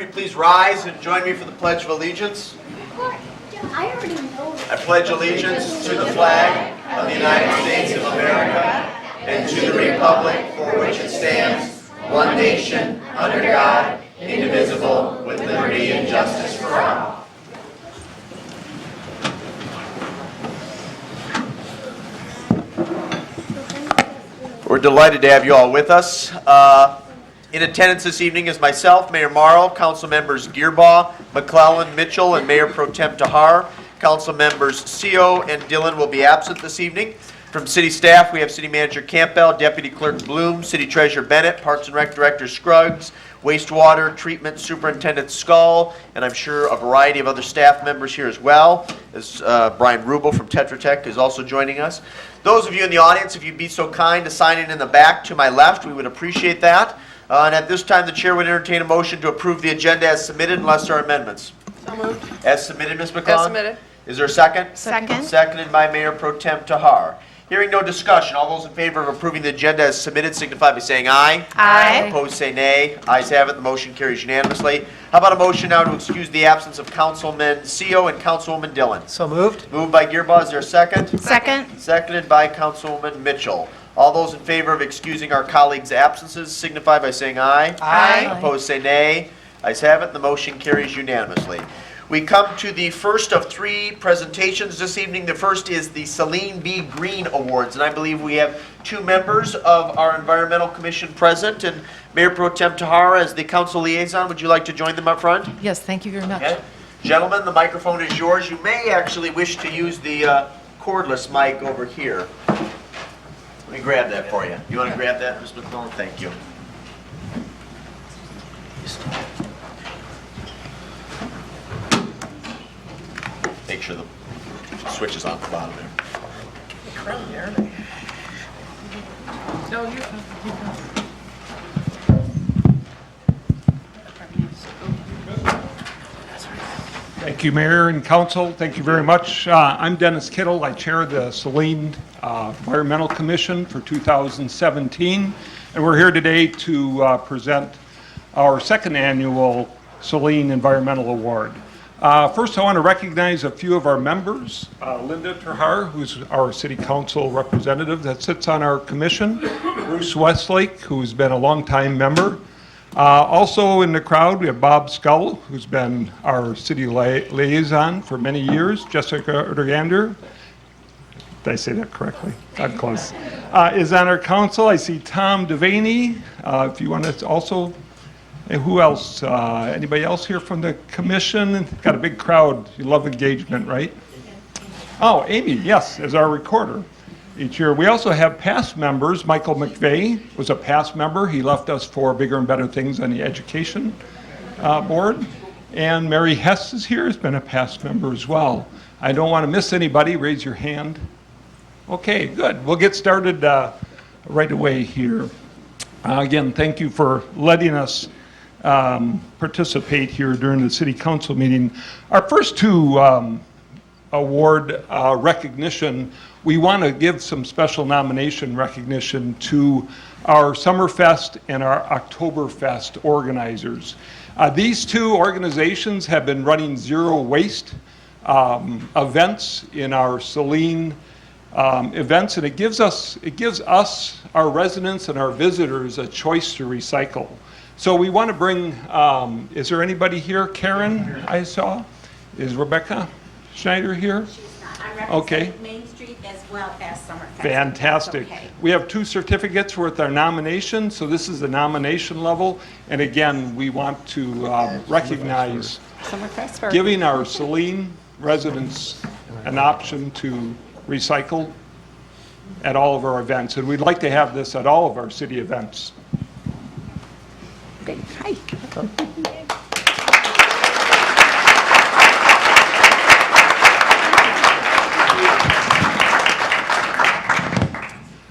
you please rise and join me for the Pledge of Allegiance. I already know. I pledge allegiance to the flag of the United States of America and to the republic for which it stands, one nation, under God, indivisible, with liberty and justice for all. We're delighted to have you all with us. In attendance this evening is myself, Mayor Morrow, Council Members Gearbaugh, McClellan, Mitchell, and Mayor Pro Tem Tahar. Council Members CO and Dillon will be absent this evening. From City staff, we have City Manager Campbell, Deputy Clerk Bloom, City Treasurer Bennett, Parks and Rec Director Scruggs, Wastewater Treatment Superintendent Skull, and I'm sure a variety of other staff members here as well. As Brian Rubel from Tetra Tech is also joining us. Those of you in the audience, if you'd be so kind to sign in the back to my left, we would appreciate that. And at this time, the chair would entertain a motion to approve the agenda as submitted unless there are amendments. So moved. As submitted, Ms. McClellan? As submitted. Is there a second? Second. Seconded by Mayor Pro Tem Tahar. Hearing no discussion, all those in favor of approving the agenda as submitted signify by saying aye. Aye. Opposed say nay. Ayes have it, the motion carries unanimously. How about a motion now to excuse the absence of Councilman CO and Councilwoman Dillon? So moved. Moved by Gearbaugh, is there a second? Second. Seconded by Councilwoman Mitchell. All those in favor of excusing our colleagues' absences signify by saying aye. Aye. Opposed say nay. Ayes have it, the motion carries unanimously. We come to the first of three presentations this evening. The first is the Saline B. Green Awards, and I believe we have two members of our Environmental Commission present, and Mayor Pro Tem Tahar, as the council liaison, would you like to join them up front? Yes, thank you very much. Okay. Gentlemen, the microphone is yours. You may actually wish to use the cordless mic over here. Let me grab that for you. You want to grab that, Ms. McClellan? Thank you. Make sure the switch is on the bottom there. No, you. Thank you, Mayor and Council. Thank you very much. I'm Dennis Kittle. I chair the Saline Environmental Commission for 2017, and we're here today to present our second annual Saline Environmental Award. First, I want to recognize a few of our members. Linda Terhar, who's our City Council representative that sits on our commission. Bruce Westlake, who's been a longtime member. Also in the crowd, we have Bob Scull, who's been our city liaison for many years. Jessica Erdogander, did I say that correctly? I'm close. Is on our council. I see Tom Devaney, if you want to also. And who else? Anybody else here from the commission? Got a big crowd. You love engagement, right? Oh, Amy, yes, as our recorder each year. We also have past members. Michael McVeigh was a past member. He left us for bigger and better things on the education board. And Mary Hess is here, has been a past member as well. I don't want to miss anybody. Raise your hand. Okay, good. We'll get started right away here. Again, thank you for letting us participate here during the City Council meeting. Our first two award recognition, we want to give some special nomination recognition to our Summerfest and our Oktoberfest organizers. These two organizations have been running zero waste events in our Saline events, and it gives us, our residents and our visitors, a choice to recycle. So we want to bring, is there anybody here? Karen, I saw. Is Rebecca Schneider here? She's not. I represent Okay. Main Street as well as Summerfest. Fantastic. Okay. We have two certificates with our nomination, so this is the nomination level. And again, we want to recognize Summerfest first. giving our Saline residents an option to recycle at all of our events. And we'd like to have this at all of our city events. Great. Hi.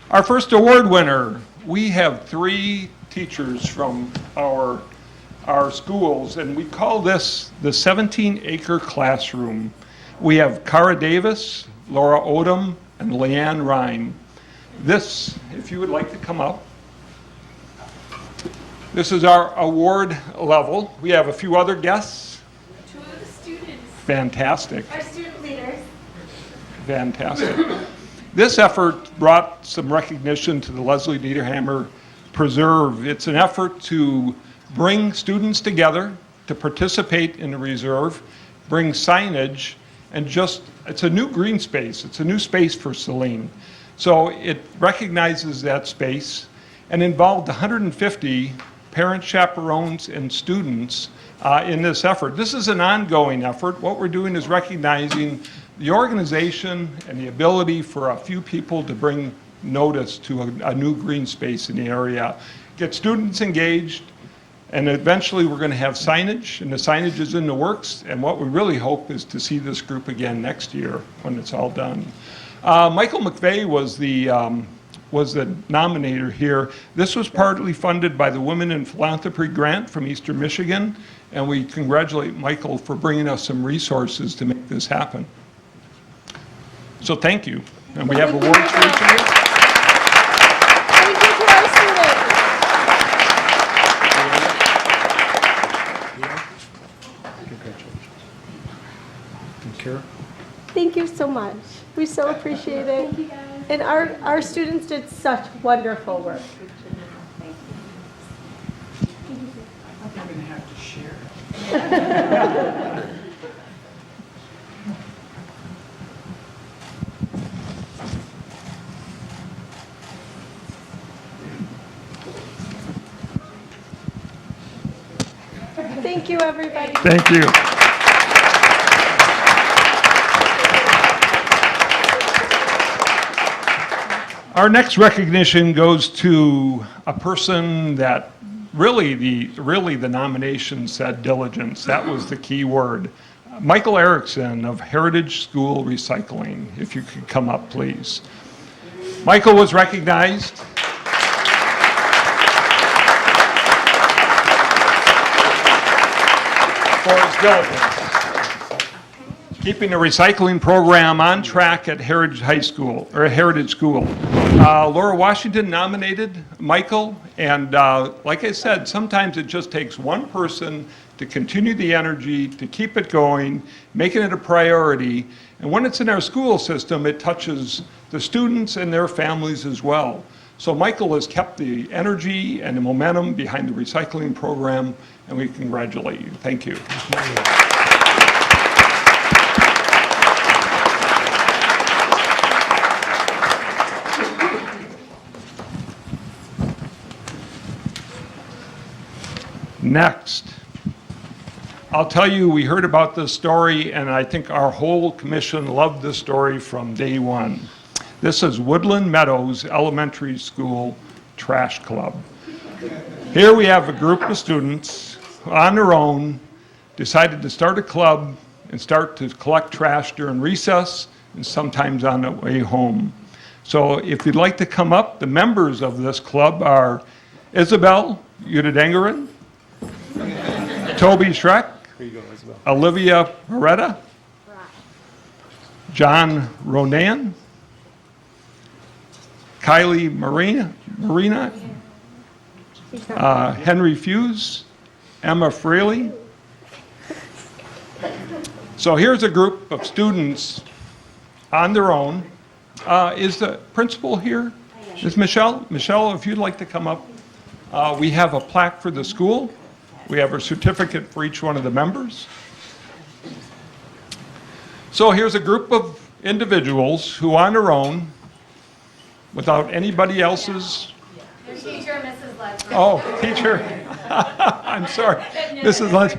Our first award winner, we have three teachers from our schools, and we call this the 17-acre classroom. We have Cara Davis, Laura Odom, and Leanne Ryan. This, if you would like to come up. This is our award level. We have a few other guests. Two of the students, Fantastic. our student leaders. Fantastic. This effort brought some recognition to the Leslie Niederhammer Preserve. It's an effort to bring students together to participate in the reserve, bring signage, and it's a new green space. It's a new space for Saline. So it recognizes that space and involved 150 parents, chaperones, and students in this effort. This is an ongoing effort. What we're doing is recognizing the organization and the ability for a few people to bring notice to a new green space in the area, get students engaged, and eventually we're going to have signage, and the signage is in the works, and what we really hope is to see this group again next year when it's all done. Michael McVeigh was the nominator here. This was partly funded by the Women in Philanthropy Grant from Eastern Michigan, and we congratulate Michael for bringing us some resources to make this happen. So thank you. And we have awards for each of you. Thank you to our students. Thank you so much. We so appreciate it. Thank you, guys. And our students did such wonderful work. I'm going to have to share. Thank you, everybody. Thank you. Our next recognition goes to a person that really the nomination said diligence. That was the key word. Michael Erickson of Heritage School Recycling. If you could come up, please. Michael was recognized for his diligence, keeping the recycling program on track at Heritage High School, or Heritage School. Laura Washington nominated Michael, and like I said, sometimes it just takes one person to continue the energy, to keep it going, making it a priority, and when it's in our school system, it touches the students and their families as well. So Michael has kept the energy and the momentum behind the recycling program, and we congratulate you. Thank you. Next, I'll tell you, we heard about this story, and I think our whole commission loved this story from day one. This is Woodland Meadows Elementary School Trash Club. Here we have a group of students on their own, decided to start a club and start to collect trash during recess and sometimes on the way home. So if you'd like to come up, the members of this club are Isabel Udadengeren, Toby Schreck, Olivia Beretta, John Ronan, Kylie Marina, Henry Fuse, Emma Fraley. So here's a group of students on their own. Is the principal here? Is Michelle? Michelle, if you'd like to come up. We have a plaque for the school. We have a certificate for each one of the members. So here's a group of individuals who on their own, without anybody else's. Your teacher, Mrs. Ledford. Oh, teacher. I'm sorry. Mrs. Lunch.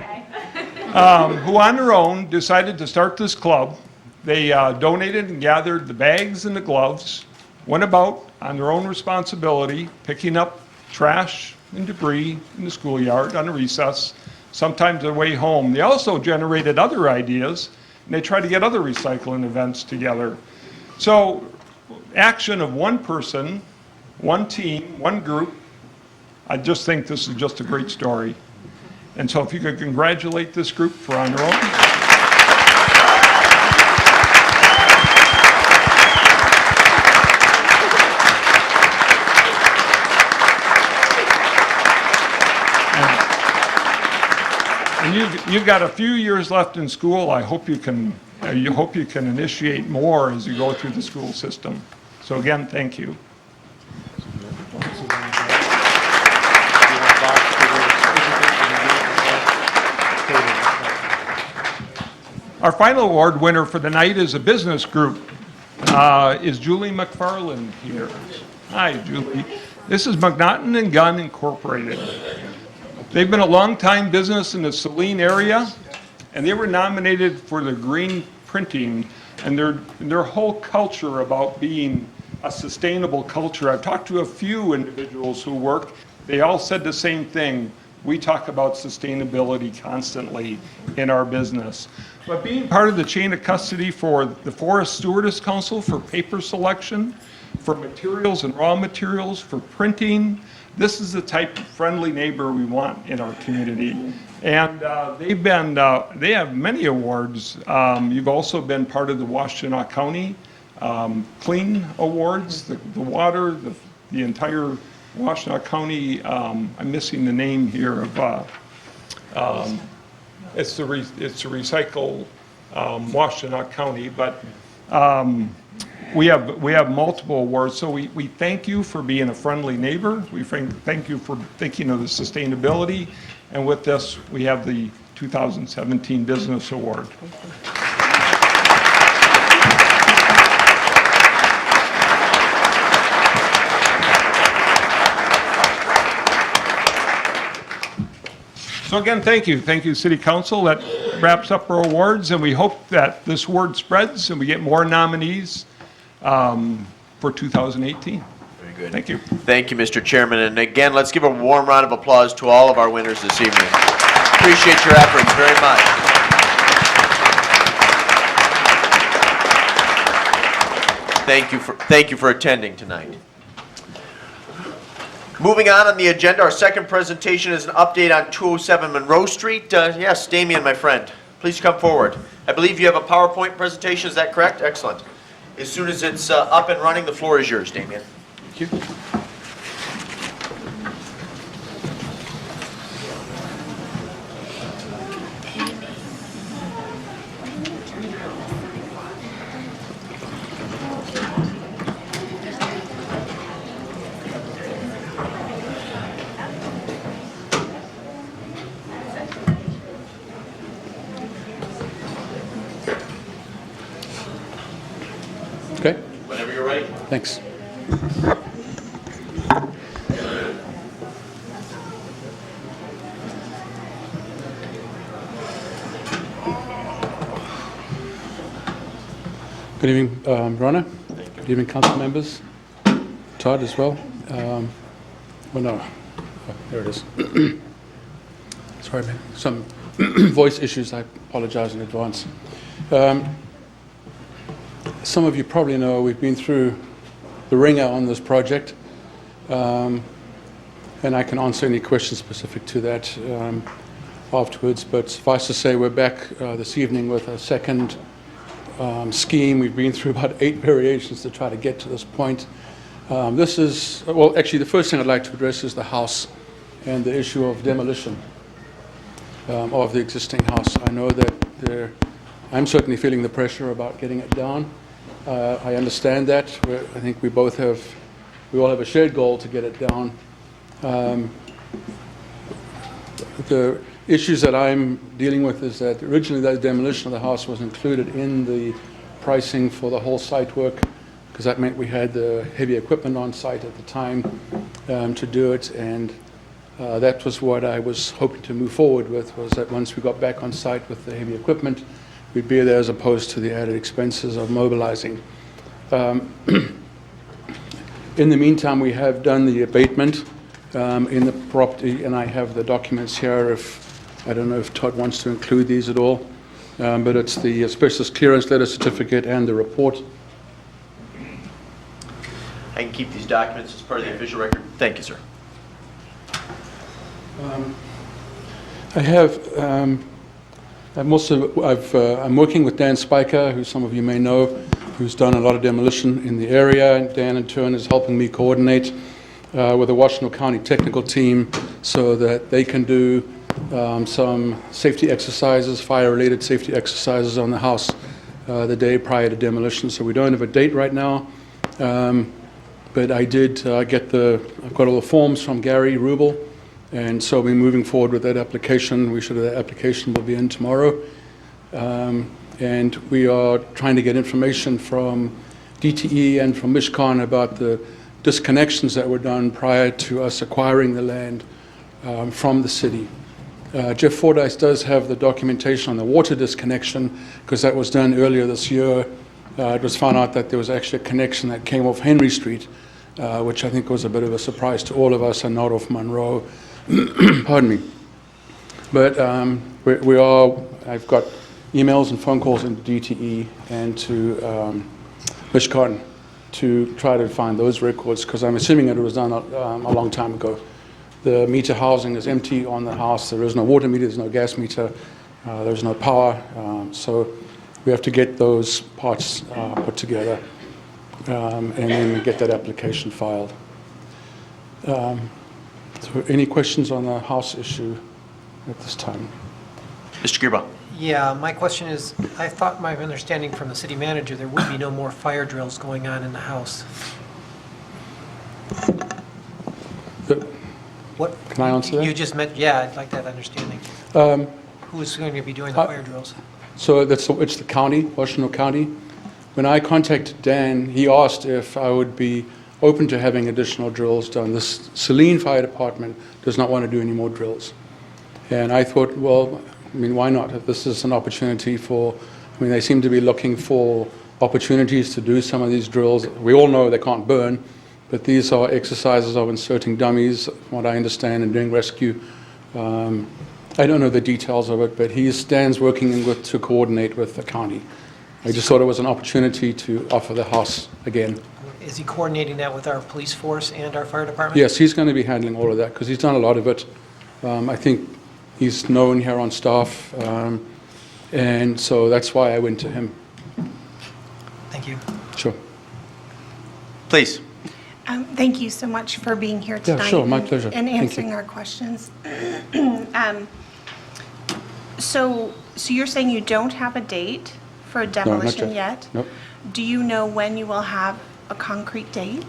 Who on their own decided to start this club. They donated and gathered the bags and the gloves, went about on their own responsibility, picking up trash and debris in the schoolyard on a recess, sometimes their way home. They also generated other ideas, and they tried to get other recycling events together. So action of one person, one team, one group, I just think this is just a great story. And so if you could congratulate this group for on their own. And you've got a few years left in school. I hope you can initiate more as you go through the school system. So again, thank you. Our final award winner for the night is a business group. Is Julie McFarland here? Hi, Julie. This is McNaughton and Gunn Incorporated. They've been a long-time business in the Saline area, and they were nominated for the green printing and their whole culture about being a sustainable culture. I've talked to a few individuals who work. They all said the same thing. We talk about sustainability constantly in our business. But being part of the chain of custody for the Forest Stewardess Council for paper selection, for materials and raw materials, for printing, this is the type of friendly neighbor we want in our community. And they have many awards. You've also been part of the Washtenaw County Clean Awards, the water, the entire Washtenaw County, I'm missing the name here of, it's the Recycle Washtenaw County, but we have multiple awards. So we thank you for being a friendly neighbor. We thank you for thinking of the sustainability. And with this, we have the 2017 Business Award. So again, thank you. Thank you, City Council. That wraps up our awards, and we hope that this word spreads and we get more nominees for 2018. Very good. Thank you. Thank you, Mr. Chairman. And again, let's give a warm round of applause to all of our winners this evening. Appreciate your efforts very much. Thank you for attending tonight. Moving on the agenda, our second presentation is an update on 207 Monroe Street. Yes, Damien, my friend, please come forward. I believe you have a PowerPoint presentation, is that correct? Excellent. As soon as it's up and running, the floor is yours, Damien. Thank you. Okay, Whenever you're ready. thanks. Good evening, Rona. Good evening, council members. Todd as well. Well, no. Oh, there it is. Sorry, man. Some voice issues. I apologize in advance. Some of you probably know we've been through the ringer on this project, and I can answer any questions specific to that afterwards. But suffice to say, we're back this evening with a second scheme. We've been through about 8 variations to try to get to this point. This is, well, actually, the first thing I'd like to address is the house and the issue of demolition of the existing house. I know that I'm certainly feeling the pressure about getting it down. I understand that. I think we all have a shared goal to get it down. The issues that I'm dealing with is that originally the demolition of the house was included in the pricing for the whole site work, because that meant we had the heavy equipment on site at the time to do it, and that was what I was hoping to move forward with, was that once we got back on site with the heavy equipment, we'd be there as opposed to the added expenses of mobilizing. In the meantime, we have done the abatement in the property, and I have the documents here. I don't know if Todd wants to include these at all, but it's the asbestos clearance letter certificate and the report. I can keep these documents as part of the official record. Thank you, sir. I have. I'm working with Dan Spiker, who some of you may know, who's done a lot of demolition in the area. And Dan, in turn, is helping me coordinate with the Washtenaw County technical team so that they can do some safety exercises, fire-related safety exercises on the house the day prior to demolition. So we don't have a date right now, but I did I've got all the forms from Gary Rubel, and so we're moving forward with that application. That application will be in tomorrow. And we are trying to get information from DTE and from Mishcon about the disconnections that were done prior to us acquiring the land from the city. Jeff Fordyce does have the documentation on the water disconnection because that was done earlier this year. It was found out that there was actually a connection that came off Henry Street, which I think was a bit of a surprise to all of us and not off Monroe. Pardon me. But I've got emails and phone calls into DTE and to Mishcon to try to find those records because I'm assuming it was done a long time ago. The meter housing is empty on the house. There is no water meter, there's no gas meter, there's no power. So we have to get those parts put together and then get that application filed. So any questions on the house issue at this time? Mr. Gearbaugh. Yeah, my question is, I thought my understanding from the city manager, there would be no more fire drills going on in the house. What? Can I answer that? You just meant, yeah, I'd like that understanding. Who is going to be doing the fire drills? So it's the county, Washington County. When I contacted Dan, he asked if I would be open to having additional drills done. The Saline Fire Department does not want to do any more drills. And I thought, well, I mean, why not? If this is an opportunity they seem to be looking for opportunities to do some of these drills. We all know they can't burn, but these are exercises of inserting dummies, from what I understand, and doing rescue. I don't know the details of it, but he stands working to coordinate with the county. I just thought it was an opportunity to offer the house again. Is he coordinating that with our police force and our fire department? Yes, he's going to be handling all of that because he's done a lot of it. I think he's known here on staff, and so that's why I went to him. Thank you. Sure. Please. Thank you so much for being here Yeah, tonight. sure, my pleasure. And Thank answering you. our questions. So you're saying you don't have a date for demolition yet? Nope. Do you know when you will have a concrete date?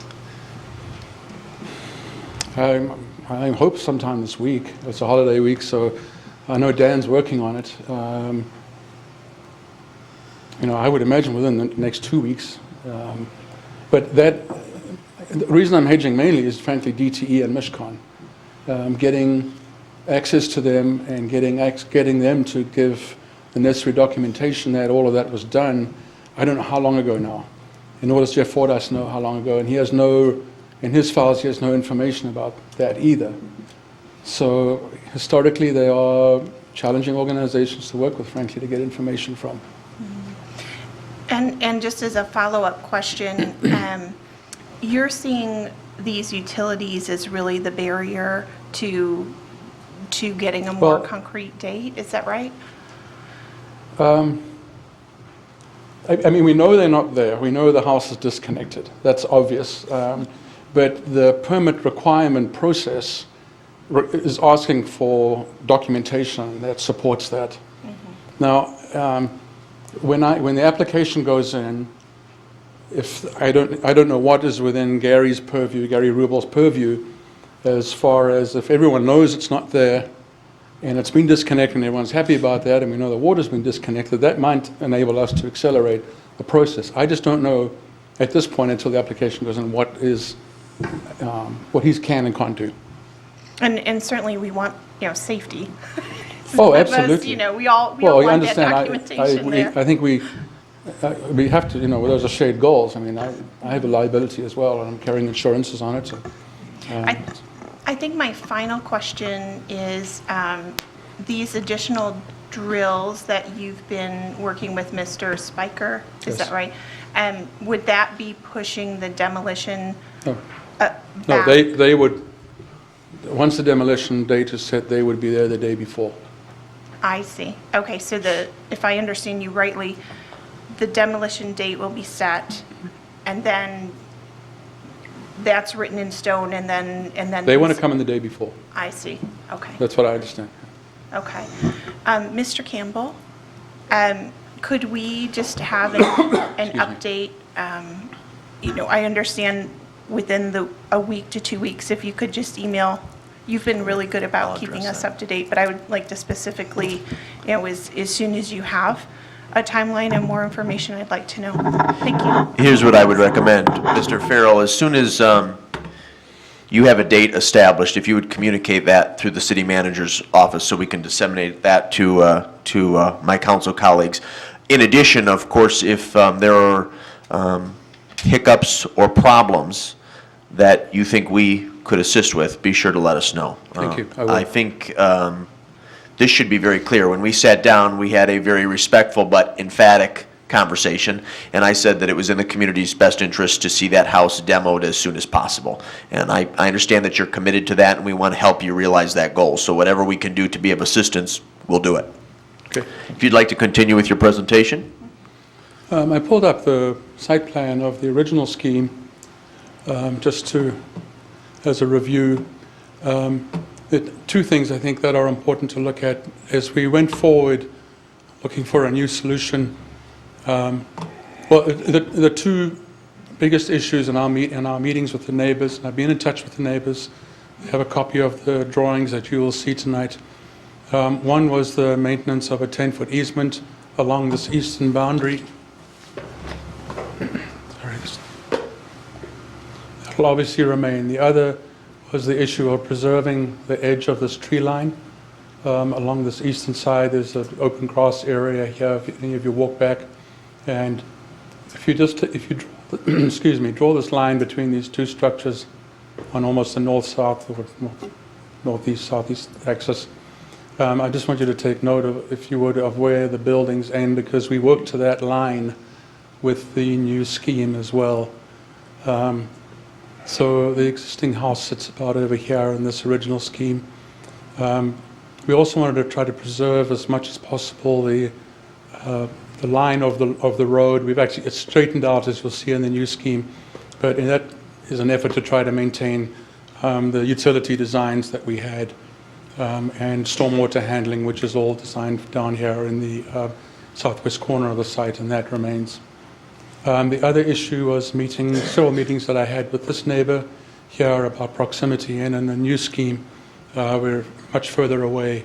I hope sometime this week. It's a holiday week, so I know Dan's working on it. I would imagine within the next 2 weeks. But the reason I'm hedging mainly is frankly DTE and Mishcon. Getting access to them and getting them to give the necessary documentation that all of that was done. I don't know how long ago now. And nor does Jeff Fordyce know how long ago. And in his files, he has no information about that either. So historically, they are challenging organizations to work with, frankly, to get information from. And just as a follow-up question, you're seeing these utilities as really the barrier to getting a more concrete date, is that right? I mean, we know they're not there. We know the house is disconnected. That's obvious. But the permit requirement process is asking for documentation that supports that. Mm-hmm. Now, when the application goes in, if I don't know what is within Gary Rubel's purview, as far as if everyone knows it's not there, and it's been disconnected and everyone's happy about that, and we know the water's been disconnected, that might enable us to accelerate the process. I just don't know at this point until the application goes in what he can and can't do. And certainly we want, safety. Oh, absolutely. We all want understand. that documentation there. I think we have to, those are shared goals. I mean, I have a liability as well, and I'm carrying insurances on it. So, I think my final question is these additional drills that you've been working with Mr. Spiker, is Yes. that right? Would that be pushing the demolition No. back? No, they would, once the demolition date is set, they would be there the day before. I see. Okay, so if I understand you rightly, the demolition date will be set, and then that's written in stone, and then They want to come in the day before. I see. Okay. That's what I understand. Okay. Mr. Campbell, could we just have an update? I understand within a week to 2 weeks, if you could just email. You've been really good about keeping us up to date, but I would like to specifically, as soon as you have a timeline and more information, I'd like to know. Thank you. Here's what I would recommend, Mr. Farrell, as soon as you have a date established, if you would communicate that through the city manager's office so we can disseminate that to my council colleagues. In addition, of course, if there are hiccups or problems that you think we could assist with, be sure to let us know. Thank you. I will. I think this should be very clear. When we sat down, we had a very respectful but emphatic conversation, and I said that it was in the community's best interest to see that house demoed as soon as possible. And I understand that you're committed to that, and we want to help you realize that goal. So whatever we can do to be of assistance, we'll do it. Okay. If you'd like to continue with your presentation. I pulled up the site plan of the original scheme as a review. Two things I think that are important to look at as we went forward looking for a new solution. The two biggest issues in our meetings with the neighbors, and I've been in touch with the neighbors. I have a copy of the drawings that you will see tonight. One was the maintenance of a 10-foot easement along this eastern boundary. That will obviously remain. The other was the issue of preserving the edge of this tree line. Along this eastern side, there's an open grass area here, if any of you walk back. And if you draw this line between these two structures on almost the north-south or northeast-southeast axis, I just want you to take note of, if you would, of where the buildings end, because we work to that line with the new scheme as well. So the existing house sits about over here in this original scheme. We also wanted to try to preserve as much as possible the line of the road. It's straightened out, as you'll see in the new scheme, but that is an effort to try to maintain the utility designs that we had, and stormwater handling, which is all designed down here in the southwest corner of the site, and that remains. The other issue was several meetings that I had with this neighbor here about proximity, and in the new scheme, we're much further away.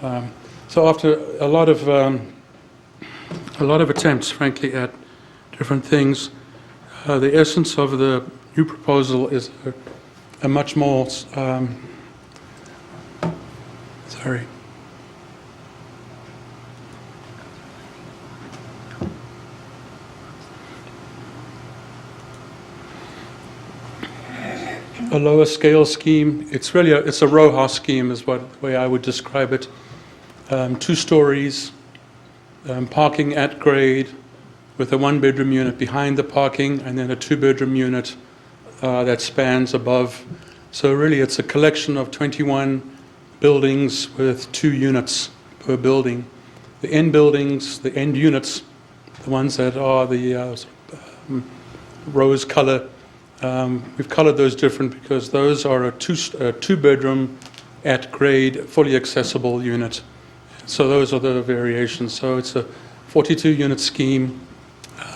So after a lot of attempts, frankly, at different things, the essence of the new proposal is a much more, a lower scale scheme. It's a row house scheme is the way I would describe it. 2 stories, parking at grade with a 1-bedroom unit behind the parking, and then a 2-bedroom unit that spans above. So really it's a collection of 21 buildings with 2 units per building. The end buildings, the end units, the ones that are the rose color, we've colored those different because those are a 2-bedroom at grade, fully accessible unit. So those are the variations. So it's a 42-unit scheme,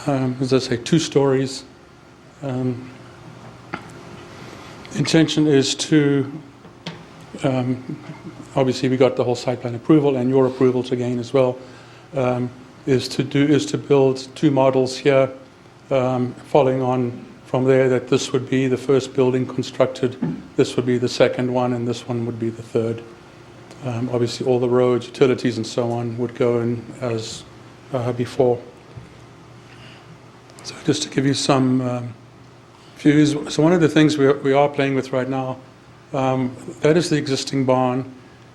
as I say, 2 stories. Intention is to, obviously we got the whole site plan approval and your approval to gain as well, is to build 2 models here, following on from there, that this would be the first building constructed, this would be the second one, and this one would be the third. Obviously all the roads, utilities and so on would go in as before. So just to give you some views, so one of the things we are playing with right now, that is the existing barn,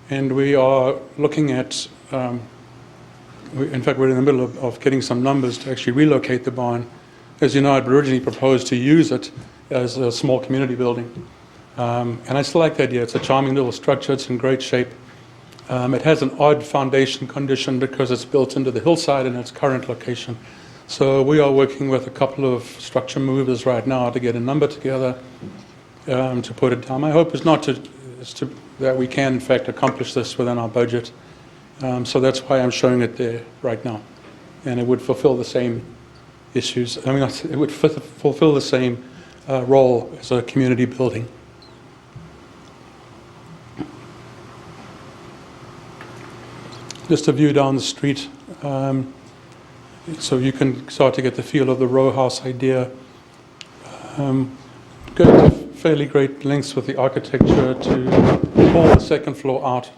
and we are looking at, in fact we're in the middle of getting some numbers to actually relocate the barn. As you know, I'd originally proposed to use it as a small community building. And I still like the idea. It's a charming little structure. It's in great shape. It has an odd foundation condition because it's built into the hillside in its current location. So we are working with a couple of structure movers right now to get a number together to put it down. My hope is not to that we can in fact accomplish this within our budget. So that's why I'm showing it there right now. And it would fulfill the same issues, it would fulfill the same role as a community building. Just a view down the street, so you can start to get the feel of the row house idea. Go to fairly great lengths with the architecture to pull the second floor out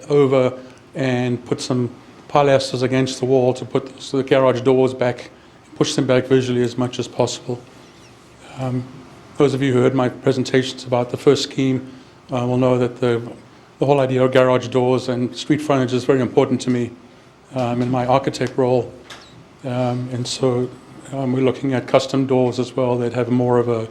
over and put some pilasters against the wall to put the garage doors back, push them back visually as much as possible. Those of you who heard my presentations about the first scheme will know that the whole idea of garage doors and street frontage is very important to me in my architect role. And so we're looking at custom doors as well that have more of a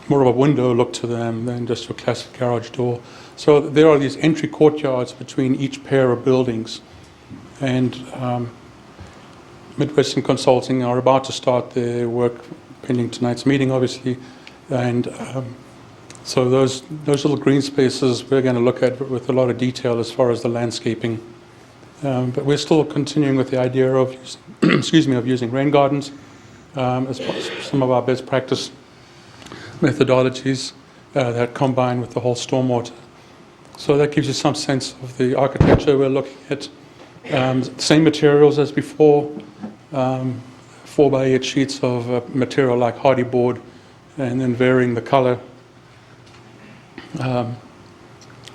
window look to them than just your classic garage door. So there are these entry courtyards between each pair of buildings. And Midwestern Consulting are about to start their work pending tonight's meeting, obviously. And so those little green spaces we're going to look at with a lot of detail as far as the landscaping. But we're still continuing with the idea of of using rain gardens as some of our best practice methodologies that combine with the whole stormwater. So that gives you some sense of the architecture we're looking at. Same materials as before, 4x8 sheets of material like hardy board, and then varying the color.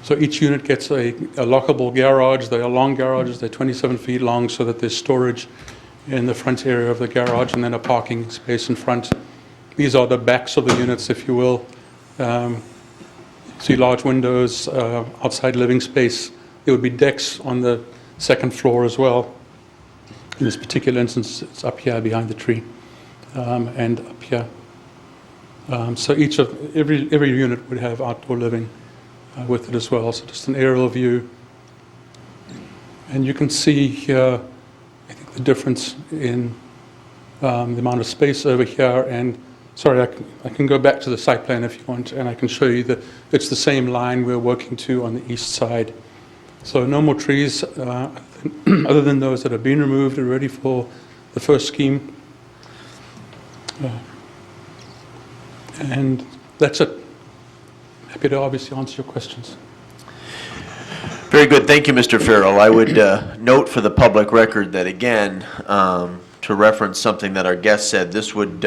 So each unit gets a lockable garage. They are long garages. They're 27 feet long so that there's storage in the front area of the garage and then a parking space in front. These are the backs of the units, if you will. See large windows, outside living space. There would be decks on the second floor as well. In this particular instance, it's up here behind the tree and up here. So every unit would have outdoor living with it as well. So just an aerial view. And you can see here, I think, the difference in the amount of space over here. And sorry, I can go back to the site plan if you want, and I can show you that it's the same line we're working to on the east side. So no more trees other than those that have been removed and ready for the first scheme. And that's it. Happy to obviously answer your questions. Very good. Thank you, Mr. Farrell. I would note for the public record that, again, to reference something that our guest said, this would,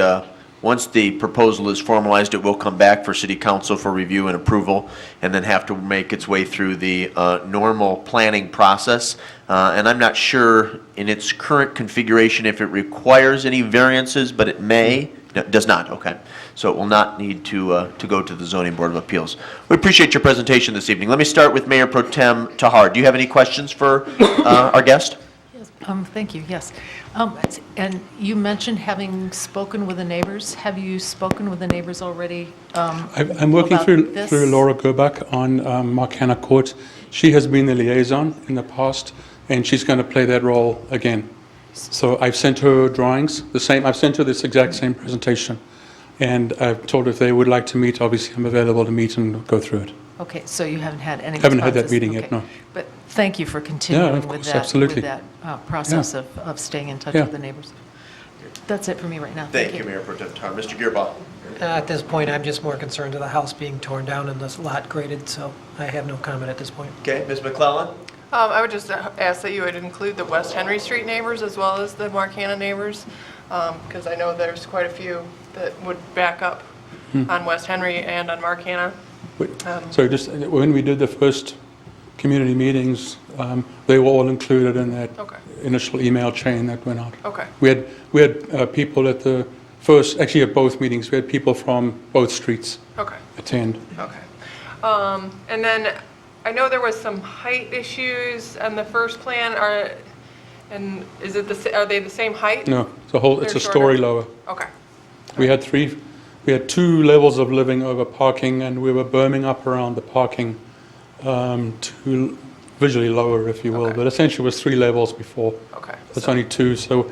once the proposal is formalized, it will come back for City Council for review and approval, and then have to make its way through the normal planning process. And I'm not sure in its current configuration if it requires any variances, but it may. No, it does not. Okay. So it will not need to go to the Zoning Board of Appeals. We appreciate your presentation this evening. Let me start with Mayor Pro Tem Tahar. Do you have any questions for our guest? Yes, thank you, yes. And you mentioned having spoken with the neighbors. Have you spoken with the neighbors already? I'm working through Laura Gerbach on Marcana Court. She has been the liaison in the past, and she's going to play that role again. So I've sent her drawings, I've sent her this exact same presentation, and I've told her if they would like to meet, obviously I'm available to meet and go through it. Okay, so you haven't had any Haven't had that responses? meeting Okay. yet, no. But thank you for continuing of with course, that, absolutely. with that process of staying in touch Yeah. with the neighbors. That's it for me right now. Thank you, Mayor Pro Tem Tahar. Mr. Gearbaugh. At this point, I'm just more concerned with the house being torn down and this lot graded, so I have no comment at this point. Okay, Ms. McClellan? I would just ask that you would include the West Henry Street neighbors as well as the Marcana neighbors, because I know there's quite a few that would back up on West Henry and on Marcana. So just when we did the first community meetings, they were all included in that initial email chain that went out. Okay. We had people at the first, actually at both meetings, we had people from both streets attend. Okay. And then I know there was some height issues on the first plan. Are they the same height? No, it's a They're story shorter? lower. Okay. We had 2 levels of living over parking, and we were berming up around the parking to visually lower, if you will. Okay. But essentially it was 3 levels before. Okay. It's only 2, so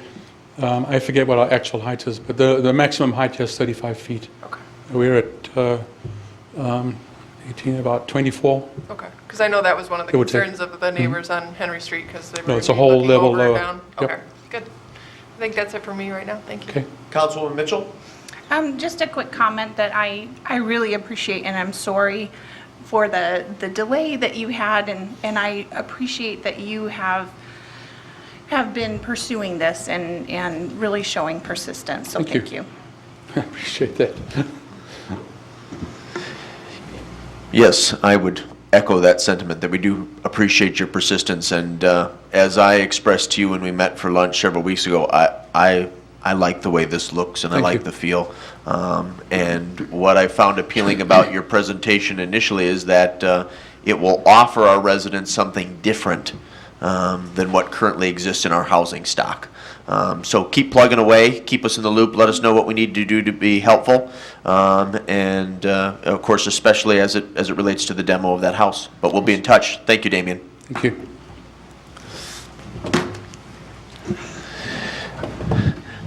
I forget what our actual height is, but the maximum height here is 35 feet. Okay. We're at 18, about 24. Okay, because I know that was one of the It would take- concerns of the neighbors on Henry Street, because they were. No, it's a whole looking level over and lower. down. Yep. Okay, good. I think that's it for me right now. Thank you. Okay. Councilwoman Mitchell? Just a quick comment that I really appreciate, and I'm sorry for the delay that you had, and I appreciate that you have been pursuing this and really showing persistence, so thank you. I appreciate that. Yes, I would echo that sentiment, that we do appreciate your persistence. And as I expressed to you when we met for lunch several weeks ago, I like the way this looks, and I Thank like you. the feel. And what I found appealing about your presentation initially is that it will offer our residents something different than what currently exists in our housing stock. So keep plugging away, keep us in the loop, let us know what we need to do to be helpful, and of course, especially as it relates to the demo of that house. But we'll be in touch. Thank you, Damien. Thank you.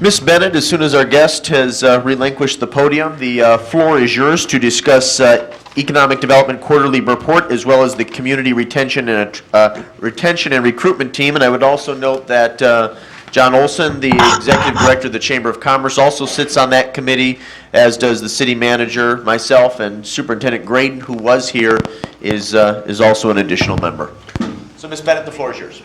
Ms. Bennett, as soon as our guest has relinquished the podium, the floor is yours to discuss Economic Development Quarterly Report, as well as the Community Retention and Recruitment Team. And I would also note that John Olson, the Executive Director of the Chamber of Commerce, also sits on that committee, as does the City Manager, myself, and Superintendent Graydon, who was here, is also an additional member. So, Ms. Bennett, the floor is yours.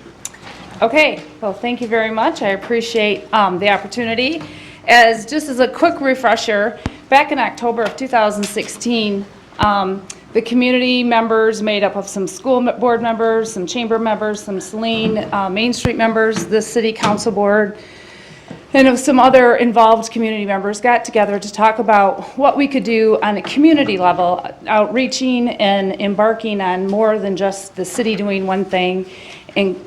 Okay, well, thank you very much. I appreciate the opportunity. Just as a quick refresher, back in October of 2016, the community members made up of some school board members, some chamber members, some Saline Main Street members, the city council board, and some other involved community members got together to talk about what we could do on a community level, outreaching and embarking on more than just the city doing one thing, and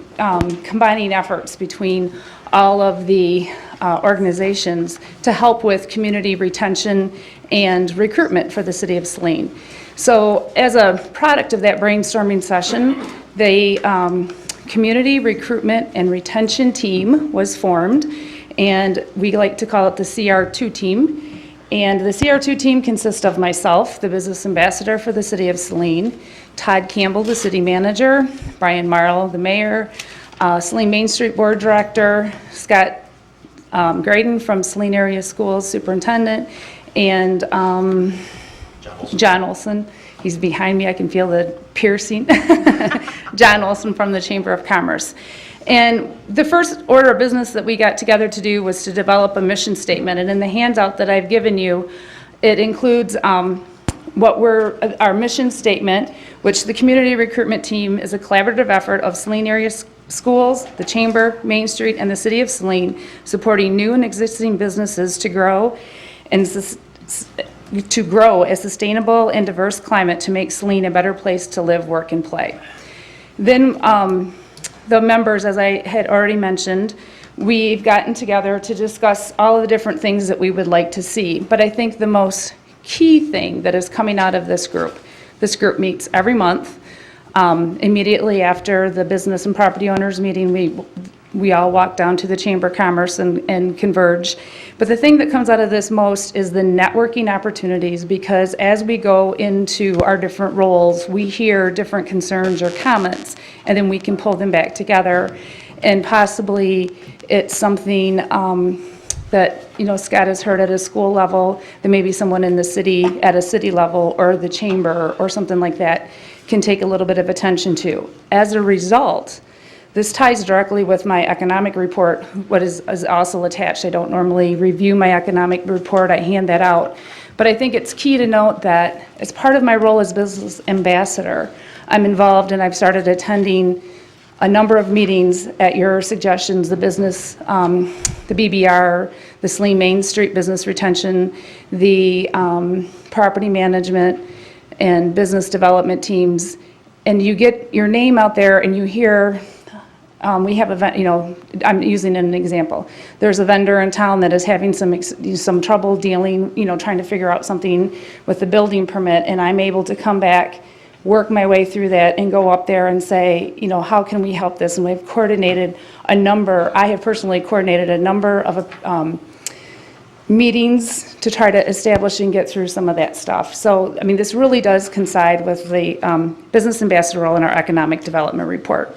combining efforts between all of the organizations to help with community retention and recruitment for the city of Saline. So as a product of that brainstorming session, the community recruitment and retention team was formed, and we like to call it the CR2 team. And the CR2 team consists of myself, the business ambassador for the city of Saline, Todd Campbell, the city manager, Brian Marl, the mayor, Saline Main Street board director, Scott Graydon from Saline Area Schools superintendent, and John Olson. He's behind me. I can feel the piercing. John Olson from the Chamber of Commerce. And the first order of business that we got together to do was to develop a mission statement. And in the handout that I've given you, it includes our mission statement, which the community recruitment team is a collaborative effort of Saline Area Schools, the Chamber, Main Street, and the City of Saline, supporting new and existing businesses to grow a sustainable and diverse climate to make Saline a better place to live, work, and play. Then the members, as I had already mentioned, we've gotten together to discuss all of the different things that we would like to see. But I think the most key thing that is coming out of this group meets every month. Immediately after the business and property owners meeting, we all walk down to the Chamber of Commerce and converge. But the thing that comes out of this most is the networking opportunities, because as we go into our different roles, we hear different concerns or comments, and then we can pull them back together. And possibly it's something that, Scott has heard at a school level, that maybe someone in the city, at a city level, or the chamber, or something like that, can take a little bit of attention to. As a result, this ties directly with my economic report, what is also attached. I don't normally review my economic report, I hand that out. But I think it's key to note that as part of my role as business ambassador, I'm involved and I've started attending a number of meetings at your suggestions, the business, the BBR, the Saline Main Street Business Retention, the property management and business development teams, and you get your name out there and you hear, we have I'm using an example. There's a vendor in town that is having some trouble dealing, trying to figure out something with the building permit, and I'm able to come back, work my way through that, and go up there and say, how can we help this? And we've coordinated I have personally coordinated a number of meetings to try to establish and get through some of that stuff. So, I mean, this really does coincide with the business ambassador role in our economic development report.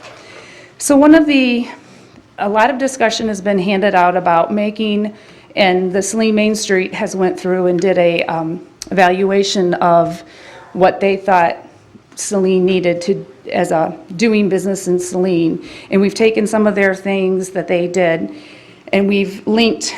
So a lot of discussion has been handed out about making, and the Saline Main Street has went through and did a evaluation of what they thought Saline needed to, as a doing business in Saline. And we've taken some of their things that they did, and we've linked.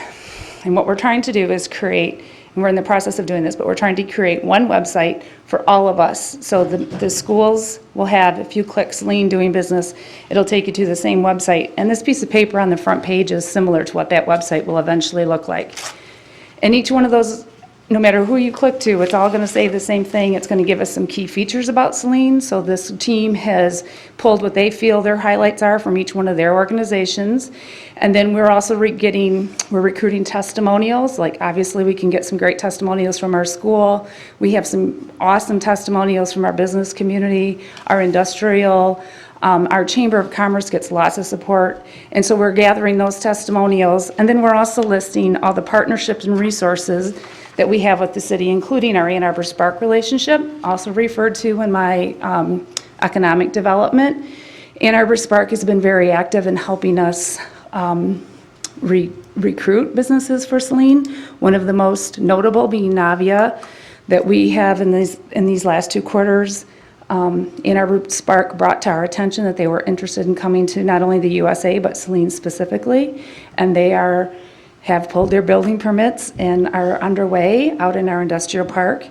And what we're trying to do is create, and we're in the process of doing this, but we're trying to create one website for all of us. So the schools will have, if you click Saline Doing Business, it'll take you to the same website. And this piece of paper on the front page is similar to what that website will eventually look like. And each one of those, no matter who you click to, it's all going to say the same thing. It's going to give us some key features about Saline. So this team has pulled what they feel their highlights are from each one of their organizations. And then we're also we're recruiting testimonials. Like, obviously we can get some great testimonials from our school. We have some awesome testimonials from our business community, our industrial. Our Chamber of Commerce gets lots of support, and so we're gathering those testimonials. And then we're also listing all the partnerships and resources that we have with the city, including our Ann Arbor Spark relationship, also referred to in my economic development. Ann Arbor Spark has been very active in helping us recruit businesses for Saline. One of the most notable being Navia that we have in these last 2 quarters. Ann Arbor Spark brought to our attention that they were interested in coming to not only the USA, but Saline specifically, and they have pulled their building permits and are underway out in our industrial park.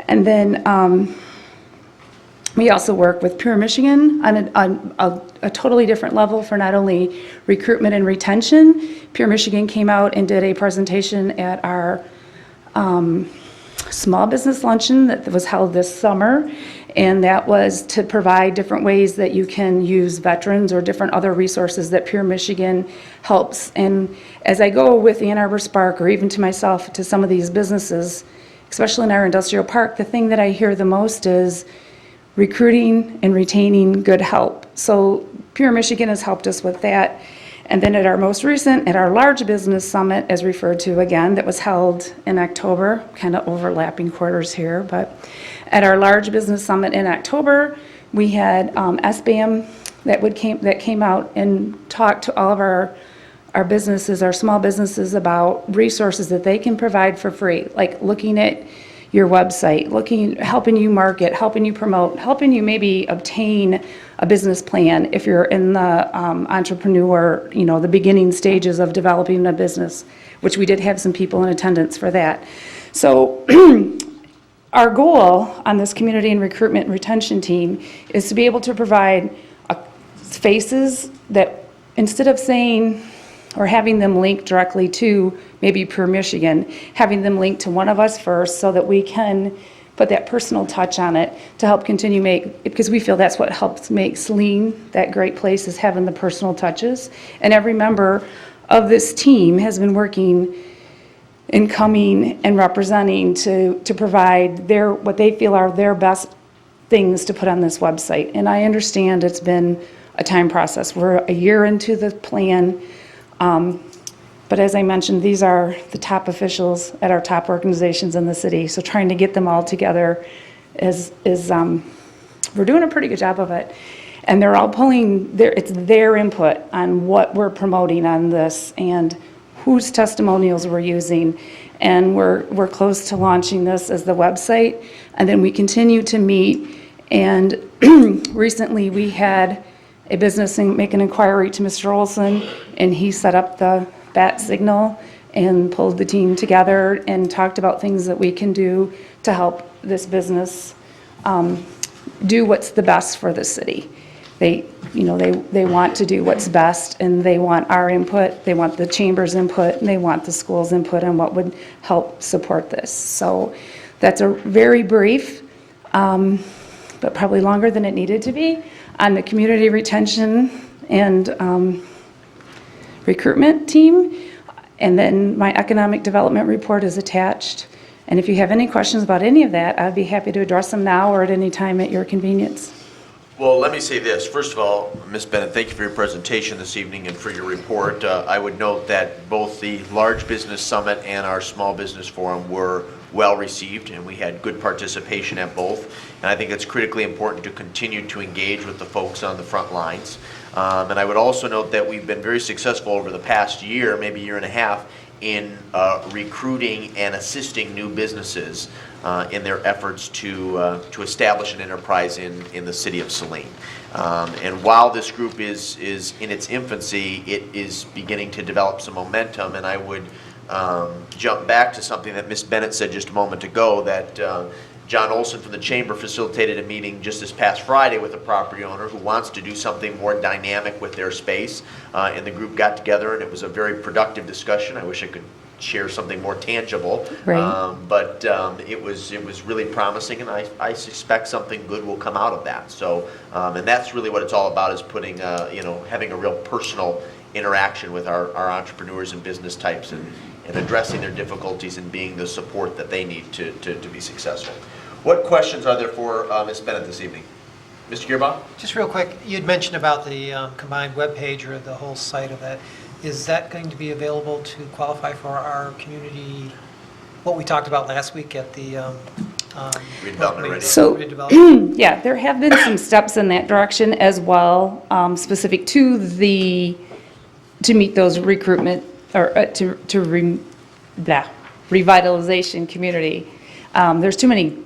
And then we also work with Pure Michigan on a totally different level for not only recruitment and retention. Pure Michigan came out and did a presentation at our small business luncheon that was held this summer, and that was to provide different ways that you can use veterans or different other resources that Pure Michigan helps. And as I go with Ann Arbor Spark, or even to myself, to some of these businesses, especially in our industrial park, the thing that I hear the most is recruiting and retaining good help. So Pure Michigan has helped us with that. And then at our large business summit, as referred to again, that was held in October, kind of overlapping quarters here, but at our large business summit in October, we had SBAM that came out and talked to all of our businesses, our small businesses, about resources that they can provide for free, like looking at your website, helping you market, helping you promote, helping you maybe obtain a business plan if you're in the entrepreneur, the beginning stages of developing a business, which we did have some people in attendance for that. So our goal on this community and recruitment and retention team is to be able to provide faces that, instead of saying or having them linked directly to maybe Pure Michigan, having them linked to one of us first so that we can put that personal touch on it to help continue because we feel that's what helps make Saline that great place, is having the personal touches. And every member of this team has been working and coming and representing to provide what they feel are their best things to put on this website. And I understand it's been a time process. We're a year into the plan. But as I mentioned, these are the top officials at our top organizations in the city. So trying to get them all together we're doing a pretty good job of it. And they're all it's their input on what we're promoting on this and whose testimonials we're using. And we're close to launching this as the website. And then we continue to meet. And recently we had a business make an inquiry to Mr. Olson, and he set up the bat signal and pulled the team together and talked about things that we can do to help this business do what's the best for the city. They want to do what's best, and they want our input, they want the chamber's input, and they want the school's input on what would help support this. So that's a very brief, but probably longer than it needed to be, on the community retention and recruitment team. And then my economic development report is attached. And if you have any questions about any of that, I'd be happy to address them now or at any time at your convenience. Well, let me say this. First of all, Ms. Bennett, thank you for your presentation this evening and for your report. I would note that both the Large Business Summit and our Small Business Forum were well received, and we had good participation at both. And I think it's critically important to continue to engage with the folks on the front lines. And I would also note that we've been very successful over the past year, maybe year and a half, in recruiting and assisting new businesses in their efforts to establish an enterprise in the city of Saline. And while this group is in its infancy, it is beginning to develop some momentum. And I would jump back to something that Ms. Bennett said just a moment ago, that John Olson from the Chamber facilitated a meeting just this past Friday with a property owner who wants to do something more dynamic with their space. And the group got together, and it was a very productive discussion. I wish I could share something more tangible. Right. But it was really promising, and I suspect something good will come out of that. So, and that's really what it's all about, is putting, having a real personal interaction with our entrepreneurs and business types, and addressing their difficulties and being the support that they need to be successful. What questions are there for Ms. Bennett this evening? Mr. Gearbaugh? Just real quick, you'd mentioned about the combined webpage or the whole site of that. Is that going to be available to qualify for our community, what we talked about last week at the Redevelopment ready. So, redevelopment? yeah, there have been some steps in that direction as well, specific to meet those recruitment, or the revitalization community. There's too many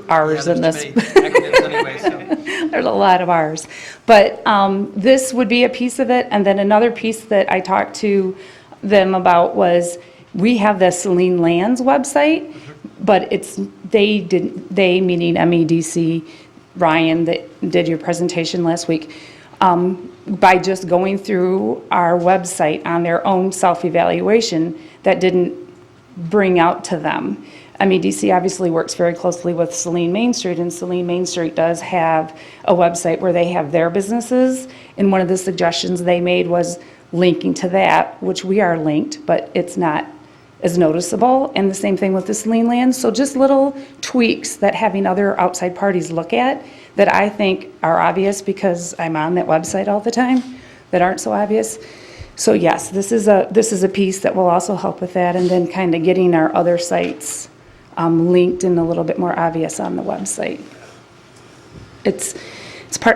R's in this. Too many acronyms anyway, so. There's a lot of R's. But this would be a piece of it. And then another piece that I talked to them about was, we have the Saline Lands website, but they meaning MEDC, Ryan, that did your presentation last week, by just going through our website on their own self-evaluation, that didn't bring out to them. MEDC obviously works very closely with Saline Main Street, and Saline Main Street does have a website where they have their businesses, and one of the suggestions they made was linking to that, which we are linked, but it's not as noticeable, and the same thing with the Saline Lands. So just little tweaks that having other outside parties look at that I think are obvious because I'm on that website all the time, that aren't so obvious. So yes, this is a piece that will also help with that, and then kind of getting our other sites linked and a little bit more obvious on the website. It's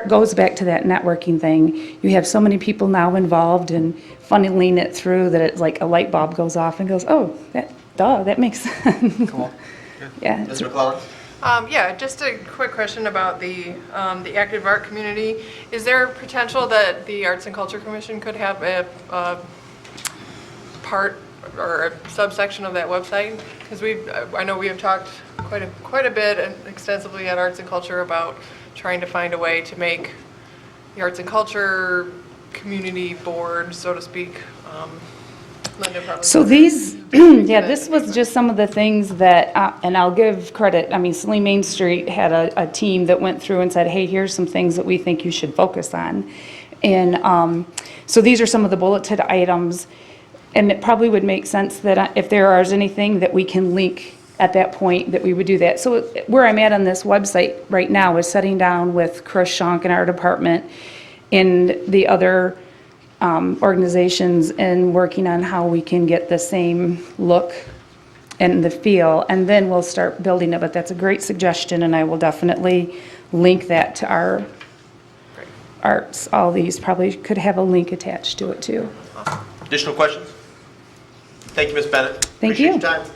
goes back to that networking thing. You have so many people now involved and funneling it through that it's like a light bulb goes off and goes, oh, that makes sense. Cool. Yeah. Ms. McClellan? Yeah, just a quick question about the active art community. Is there potential that the Arts and Culture Commission could have a part or a subsection of that website? Because I know we have talked quite a bit and extensively at Arts and Culture about trying to find a way to make the Arts and Culture community board, so to speak. Linda probably. So these, yeah, this was just some of the things that, and I'll give credit, I mean, Saline Main Street had a team that went through and said, hey, here's some things that we think you should focus on. And so these are some of the bulleted items, and it probably would make sense that if there is anything that we can link at that point, that we would do that. So where I'm at on this website right now is sitting down with Chris Schonk in our department and the other organizations, and working on how we can get the same look and the feel, and then we'll start building it. But that's a great suggestion, and I will definitely link that to our arts. All these probably could have a link attached to it too. Additional questions? Thank you, Ms. Bennett. Thank you. Appreciate your time.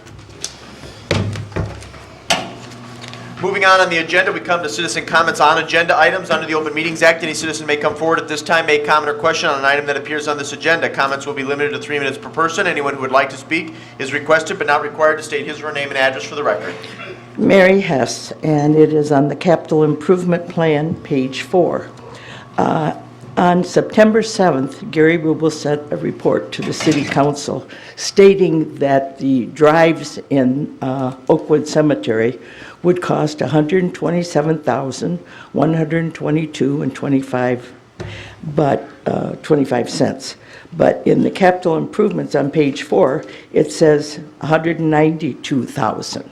Moving on the agenda, we come to citizen comments on agenda items. Under the Open Meetings Act, any citizen may come forward at this time, make comment or question on an item that appears on this agenda. Comments will be limited to 3 minutes per person. Anyone who would like to speak is requested but not required to state his or her name and address for the record. Mary Hess, and it is on the Capital Improvement Plan, page 4. On September 7th, Gary Rubel sent a report to the City Council stating that the drives in Oakwood Cemetery would cost $127,122.25 But in the capital improvements on page 4, it says $192,000.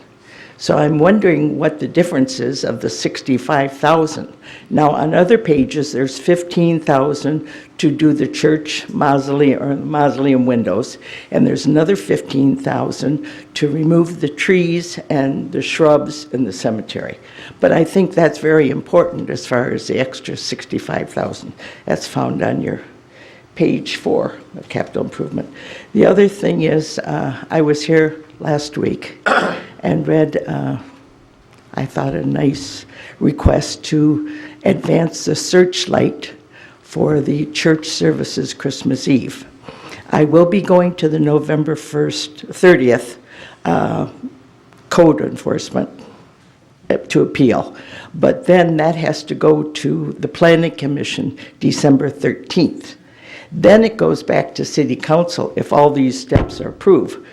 So I'm wondering what the difference is of the 65,000. Now, on other pages, there's 15,000 to do the church mausoleum, or mausoleum windows, and there's another 15,000 to remove the trees and the shrubs in the cemetery. But I think that's very important as far as the extra 65,000. That's found on your page 4 of capital improvement. The other thing is, I was here last week and read, I thought, a nice request to advance the searchlight for the church services Christmas Eve. I will be going to the November 30th code enforcement to appeal, but then that has to go to the Planning Commission December 13th. Then it goes back to City Council if all these steps are approved,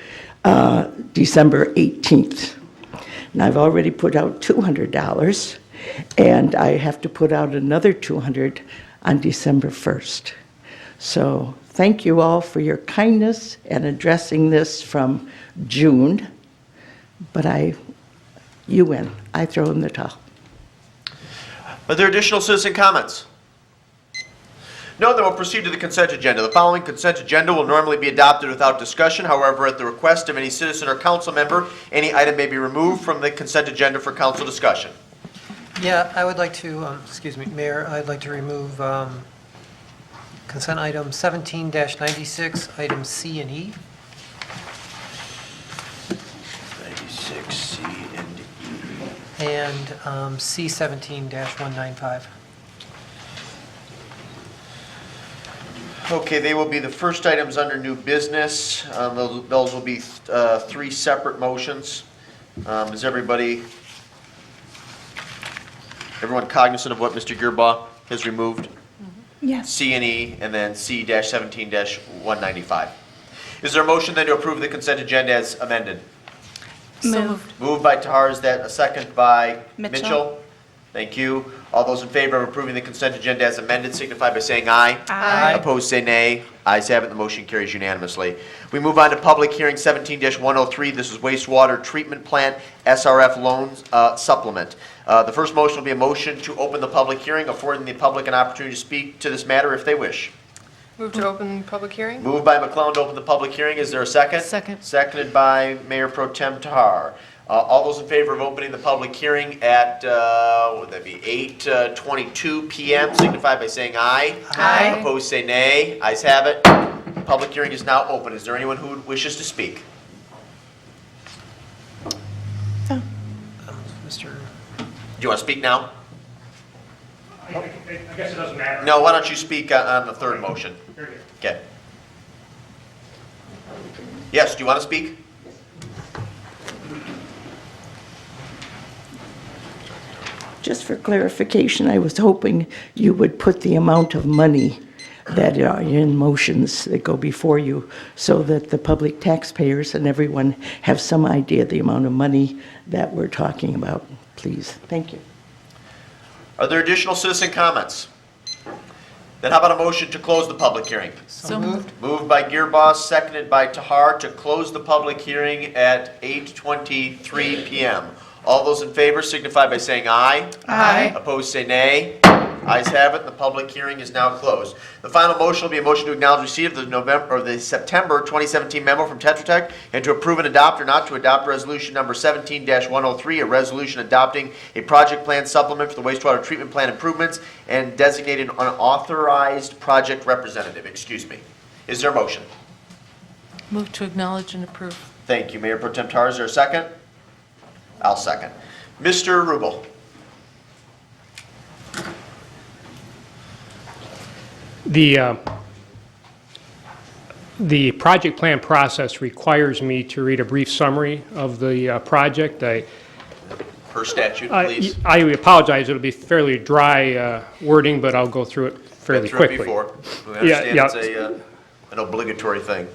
December 18th. And I've already put out $200, and I have to put out another $200 on December 1st. So thank you all for your kindness and addressing this from June, but you win. I throw in the towel. Are there additional citizen comments? No, then we'll proceed to the consent agenda. The following consent agenda will normally be adopted without discussion. However, at the request of any citizen or council member, any item may be removed from the consent agenda for council discussion. Yeah, I would like to, excuse me, Mayor, I'd like to remove consent item 17-96, items C and E. 96, C, and E. And C17-195. Okay, they will be the first items under new business. Those will be 3 separate motions. Is everyone cognizant of what Mr. Gearbaugh has removed? Yes. C and E, and then C-17-195. Is there a motion then to approve the consent agenda as amended? Moved. Moved by Tahar, is that a second by Mitchell? Mitchell? Thank you. All those in favor of approving the consent agenda as amended signify by saying aye. Aye. Opposed, say nay. Ayes have it, the motion carries unanimously. We move on to public hearing 17-103. This is wastewater treatment plant SRF loans supplement. The first motion will be a motion to open the public hearing, affording the public an opportunity to speak to this matter if they wish. Move to open public hearing? Moved by McClellan to open the public hearing. Is there a second? Second. Seconded by Mayor Pro Tem Tahar. All those in favor of opening the public hearing at, what would that be, 8:22 p.m. signify by saying aye. Aye. Opposed, say nay. Ayes have it. Public hearing is now open. Is there anyone who wishes to speak? Mr. Do you want to speak now? I guess it doesn't matter. No, why don't you speak on the third motion? Very good. Okay. Yes, do you want to speak? Just for clarification, I was hoping you would put the amount of money that are in motions that go before you so that the public taxpayers and everyone have some idea the amount of money that we're talking about, please. Thank you. Are there additional citizen comments? Then how about a motion to close the public hearing? So moved. Moved by Gearboss, seconded by Tahar to close the public hearing at 8:23 p.m. All those in favor signify by saying aye. Aye. Opposed, say nay. Ayes have it. The public hearing is now closed. The final motion will be a motion to acknowledge receipt of the September 2017 memo from Tetra Tech and to approve and adopt or not to adopt resolution number 17-103, a resolution adopting a project plan supplement for the wastewater treatment plant improvements and designated an authorized project representative. Excuse me. Is there a motion? Move to acknowledge and approve. Thank you, Mayor Pro Tem Tahar. Is there a second? I'll second. Mr. Rubel. The project plan process requires me to read a brief summary of the project. Per statute, please. I apologize, it'll be fairly dry wording, but I'll go through it fairly Been through quickly. it before. We understand Yeah. it's an obligatory thing.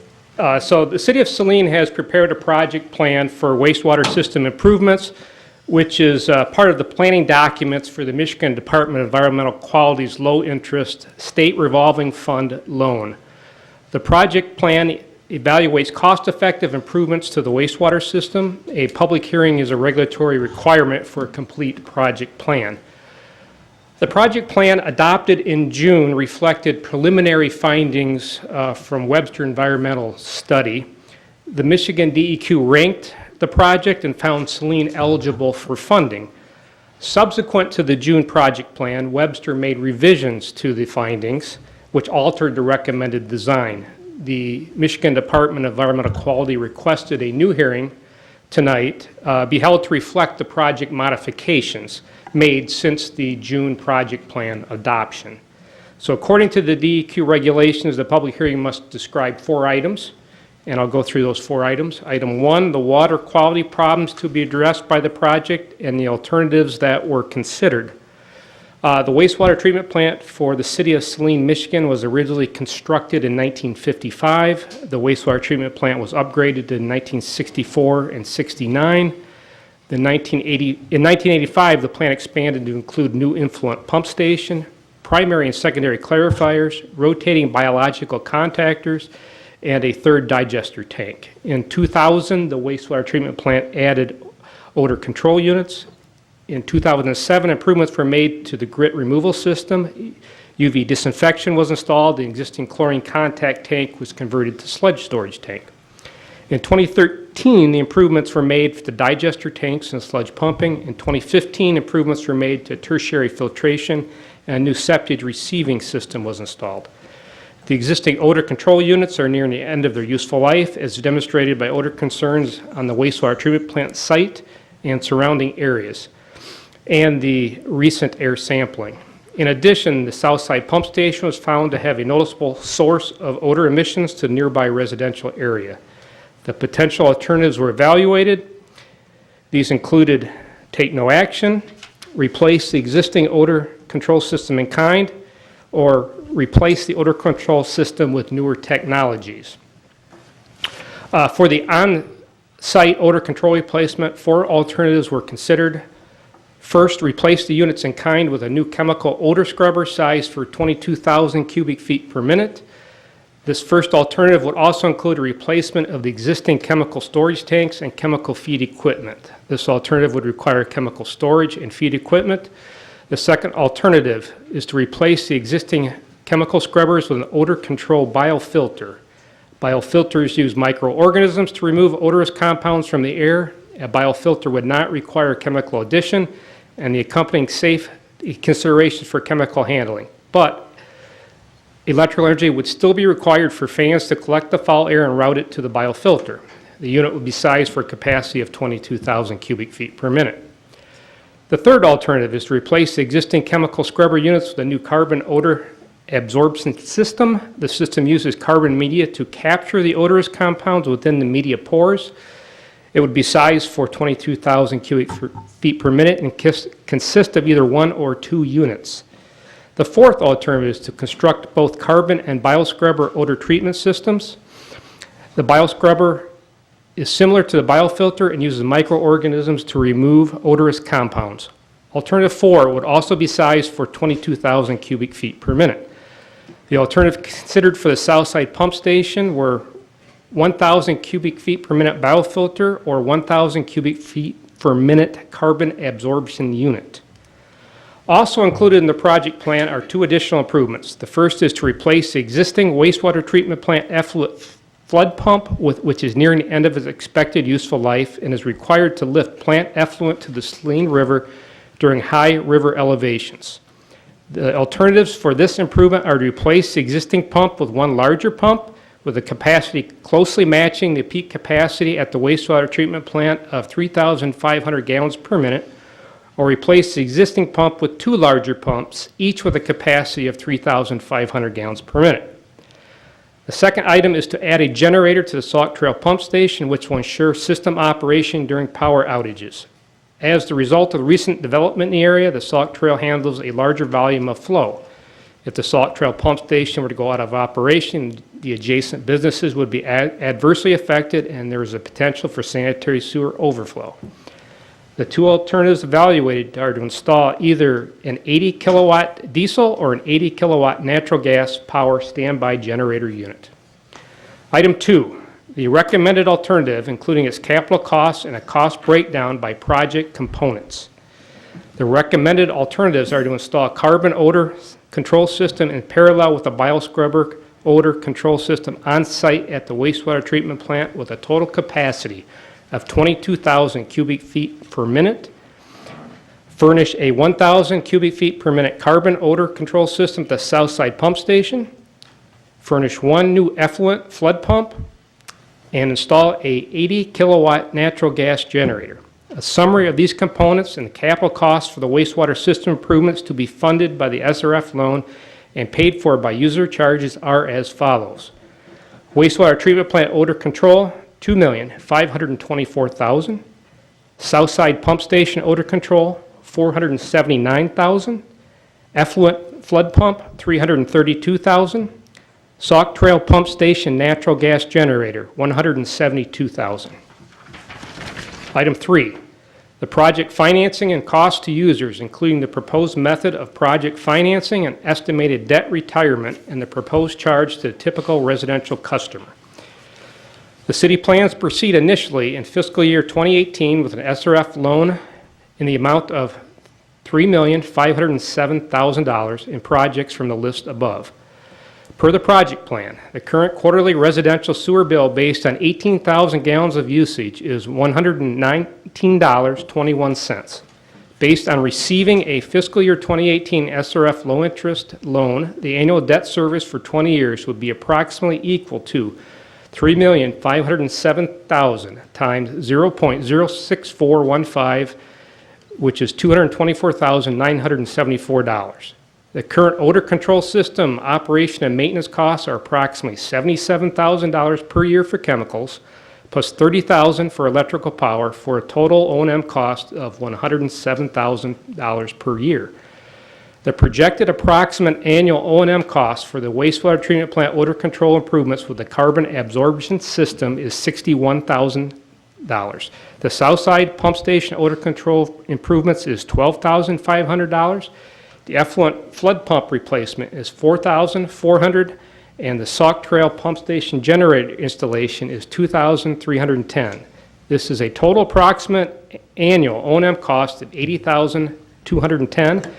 So the City of Saline has prepared a project plan for wastewater system improvements, which is part of the planning documents for the Michigan Department of Environmental Quality's low-interest state revolving fund loan. The project plan evaluates cost-effective improvements to the wastewater system. A public hearing is a regulatory requirement for a complete project plan. The project plan adopted in June reflected preliminary findings from Webster Environmental Study. The Michigan DEQ ranked the project and found Saline eligible for funding. Subsequent to the June project plan, Webster made revisions to the findings, which altered the recommended design. The Michigan Department of Environmental Quality requested a new hearing tonight be held to reflect the project modifications made since the June project plan adoption. So according to the DEQ regulations, the public hearing must describe 4 items, and I'll go through those 4 items. Item 1, the water quality problems to be addressed by the project and the alternatives that were considered. The wastewater treatment plant for the city of Saline, Michigan was originally constructed in 1955. The wastewater treatment plant was upgraded in 1964 and 69. In 1985, the plant expanded to include new influent pump station, primary and secondary clarifiers, rotating biological contactors, and a 3rd digester tank. In 2000, the wastewater treatment plant added odor control units. In 2007, improvements were made to the grit removal system. UV disinfection was installed. The existing chlorine contact tank was converted to sludge storage tank. In 2013, the improvements were made for the digester tanks and sludge pumping. In 2015, improvements were made to tertiary filtration, and a new septic receiving system was installed. The existing odor control units are nearing the end of their useful life, as demonstrated by odor concerns on the wastewater treatment plant site and surrounding areas, and the recent air sampling. In addition, the south side pump station was found to have a noticeable source of odor emissions to the nearby residential area. The potential alternatives were evaluated. These included take no action, replace the existing odor control system in kind, or replace the odor control system with newer technologies. For the on-site odor control replacement, 4 alternatives were considered. First, replace the units in kind with a new chemical odor scrubber sized for 22,000 cubic feet per minute. This first alternative would also include a replacement of the existing chemical storage tanks and chemical feed equipment. This alternative would require chemical storage and feed equipment. The second alternative is to replace the existing chemical scrubbers with an odor control biofilter. Biofilters use microorganisms to remove odorous compounds from the air. A biofilter would not require chemical addition and the accompanying safe considerations for chemical handling. But electrical energy would still be required for fans to collect the foul air and route it to the biofilter. The unit would be sized for a capacity of 22,000 cubic feet per minute. The third alternative is to replace the existing chemical scrubber units with a new carbon odor absorption system. The system uses carbon media to capture the odorous compounds within the media pores. It would be sized for 22,000 cubic feet per minute and consist of either 1 or 2 units. The fourth alternative is to construct both carbon and bioscrubber odor treatment systems. The bioscrubber is similar to the biofilter and uses microorganisms to remove odorous compounds. Alternative 4 would also be sized for 22,000 cubic feet per minute. The alternative considered for the south side pump station were 1,000 cubic feet per minute biofilter or 1,000 cubic feet per minute carbon absorption unit. Also included in the project plan are 2 additional improvements. The first is to replace the existing wastewater treatment plant effluent flood pump, which is nearing the end of its expected useful life and is required to lift plant effluent to the Saline River during high river elevations. The alternatives for this improvement are to replace the existing pump with 1 larger pump with a capacity closely matching the peak capacity at the wastewater treatment plant of 3,500 gallons per minute, or replace the existing pump with 2 larger pumps, each with a capacity of 3,500 gallons per minute. The second item is to add a generator to the Sauk Trail pump station, which will ensure system operation during power outages. As the result of recent development in the area, the Sauk Trail handles a larger volume of flow. If the Sauk Trail pump station were to go out of operation, the adjacent businesses would be adversely affected, and there is a potential for sanitary sewer overflow. The 2 alternatives evaluated are to install either an 80 kilowatt diesel or an 80 kilowatt natural gas power standby generator unit. Item 2, The recommended alternative, including its capital costs and a cost breakdown by project components. The recommended alternatives are to install a carbon odor control system in parallel with a bioscrubber odor control system on site at the wastewater treatment plant with a total capacity of 22,000 cubic feet per minute. Furnish a 1,000 cubic feet per minute carbon odor control system at the south side pump station. Furnish one new effluent flood pump and install a 80 kilowatt natural gas generator. A summary of these components and the capital costs for the wastewater system improvements to be funded by the SRF loan and paid for by user charges are as follows. Wastewater treatment plant odor control, $2,524,000. Southside pump station odor control, $479,000. Effluent flood pump, $332,000. Sauk Trail pump station natural gas generator, $172,000. Item 3, the project financing and cost to users, including the proposed method of project financing and estimated debt retirement and the proposed charge to the typical residential customer. The city plans to proceed initially in fiscal year 2018 with an SRF loan in the amount of $3,507,000 in projects from the list above. Per the project plan, the current quarterly residential sewer bill based on 18,000 gallons of usage is $119.21. Based on receiving a fiscal year 2018 SRF low interest loan, the annual debt service for 20 years would be approximately equal to $3,507,000 times 0.06415, which is $224,974. The current odor control system operation and maintenance costs are approximately $77,000 per year for chemicals, plus $30,000 for electrical power, for a total O&M cost of $107,000 per year. The projected approximate annual O&M cost for the wastewater treatment plant odor control improvements with the carbon absorption system is $61,000. The Southside pump station odor control improvements is $12,500. The effluent flood pump replacement is $4,400, and the Sauk Trail pump station generator installation is $2,310. This is a total approximate annual O&M cost of $80,210.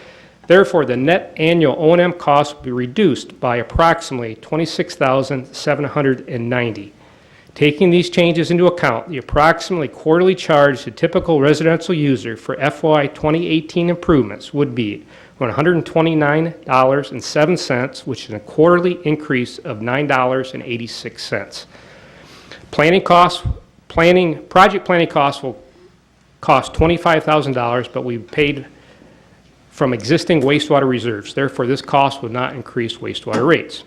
Therefore, the net annual O&M cost will be reduced by approximately $26,790. Taking these changes into account, the approximately quarterly charge to typical residential user for FY 2018 improvements would be $129.07, which is a quarterly increase of $9.86. Project planning costs will cost $25,000, but we paid from existing wastewater reserves. Therefore, this cost would not increase wastewater rates.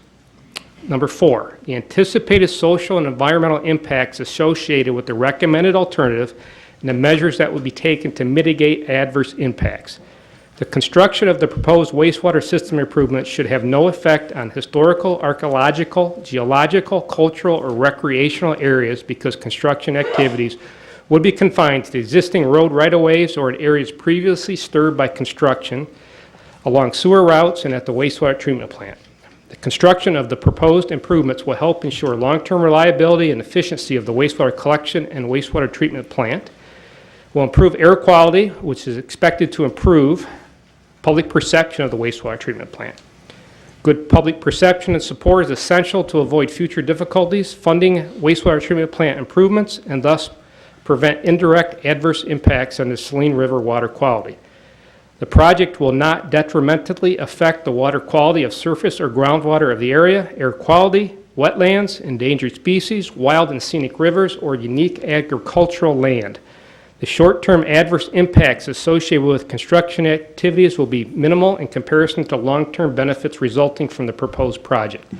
Number 4, the anticipated social and environmental impacts associated with the recommended alternative and the measures that would be taken to mitigate adverse impacts. The construction of the proposed wastewater system improvements should have no effect on historical, archaeological, geological, cultural, or recreational areas because construction activities would be confined to the existing road right-of-ways or in areas previously disturbed by construction along sewer routes and at the wastewater treatment plant. The construction of the proposed improvements will help ensure long-term reliability and efficiency of the wastewater collection and wastewater treatment plant, will improve air quality, which is expected to improve public perception of the wastewater treatment plant. Good public perception and support is essential to avoid future difficulties funding wastewater treatment plant improvements and thus prevent indirect adverse impacts on the Saline River water quality. The project will not detrimentally affect the water quality of surface or groundwater of the area, air quality, wetlands, endangered species, wild and scenic rivers, or unique agricultural land. The short-term adverse impacts associated with construction activities will be minimal in comparison to long-term benefits resulting from the proposed project.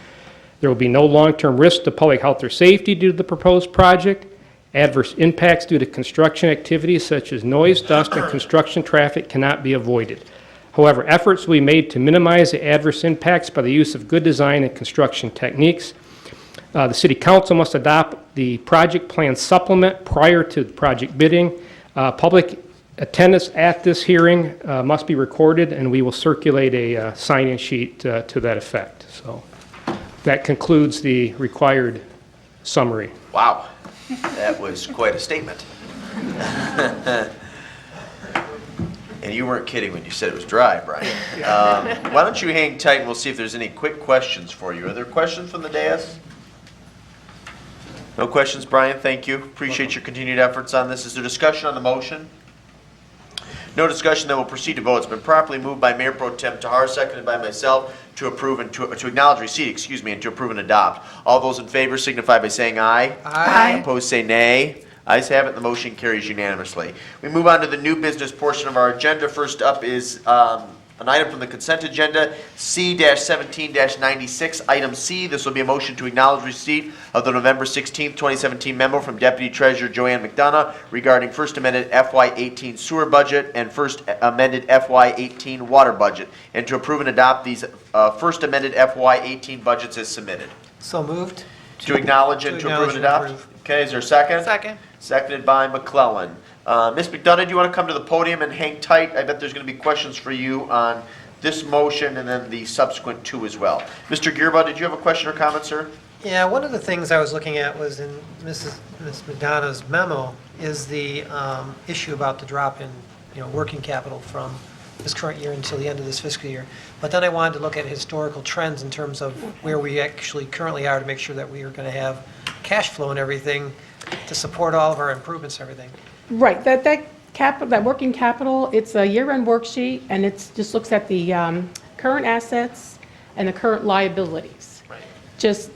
There will be no long-term risk to public health or safety due to the proposed project. Adverse impacts due to construction activities such as noise, dust, and construction traffic cannot be avoided. However, efforts will be made to minimize the adverse impacts by the use of good design and construction techniques. The City Council must adopt the project plan supplement prior to the project bidding. Public attendance at this hearing must be recorded, and we will circulate a sign-in sheet to that effect. So that concludes the required summary. Wow, that was quite a statement. And you weren't kidding when you said it was dry, Brian. Why don't you hang tight and we'll see if there's any quick questions for you. Are there questions from the dais? No questions, Brian? Thank you. Appreciate your continued efforts on this. Is there discussion on the motion? No discussion, then we'll proceed to vote. It's been properly moved by Mayor Pro Tem Tahar, seconded by myself, to approve and to acknowledge receipt, and to approve and adopt. All those in favor signify by saying aye. Aye. Opposed, say nay. Ayes have it, the motion carries unanimously. We move on to the new business portion of our agenda. First up is an item from the consent agenda, C-17-96, item C. This will be a motion to acknowledge receipt of the November 16th, 2017 memo from Deputy Treasurer Joanne McDonough regarding first amended FY18 sewer budget and first amended FY18 water budget, and to approve and adopt these first amended FY18 budgets as submitted. So moved. To acknowledge and to approve and adopt? Okay, is there a second? Second. Seconded by McClellan. Ms. McDonough, do you want to come to the podium and hang tight? I bet there's going to be questions for you on this motion and then the subsequent two as well. Mr. Gearba, did you have a question or comment, sir? Yeah, one of the things I was looking at was in Ms. McDonough's memo is the issue about the drop in, working capital from this current year until the end of this fiscal year. But then I wanted to look at historical trends in terms of where we actually currently are to make sure that we are going to have cash flow and everything to support all of our improvements and everything. Right, that working capital, it's a year-end worksheet, and it just looks at the current assets and the current liabilities. Right. Just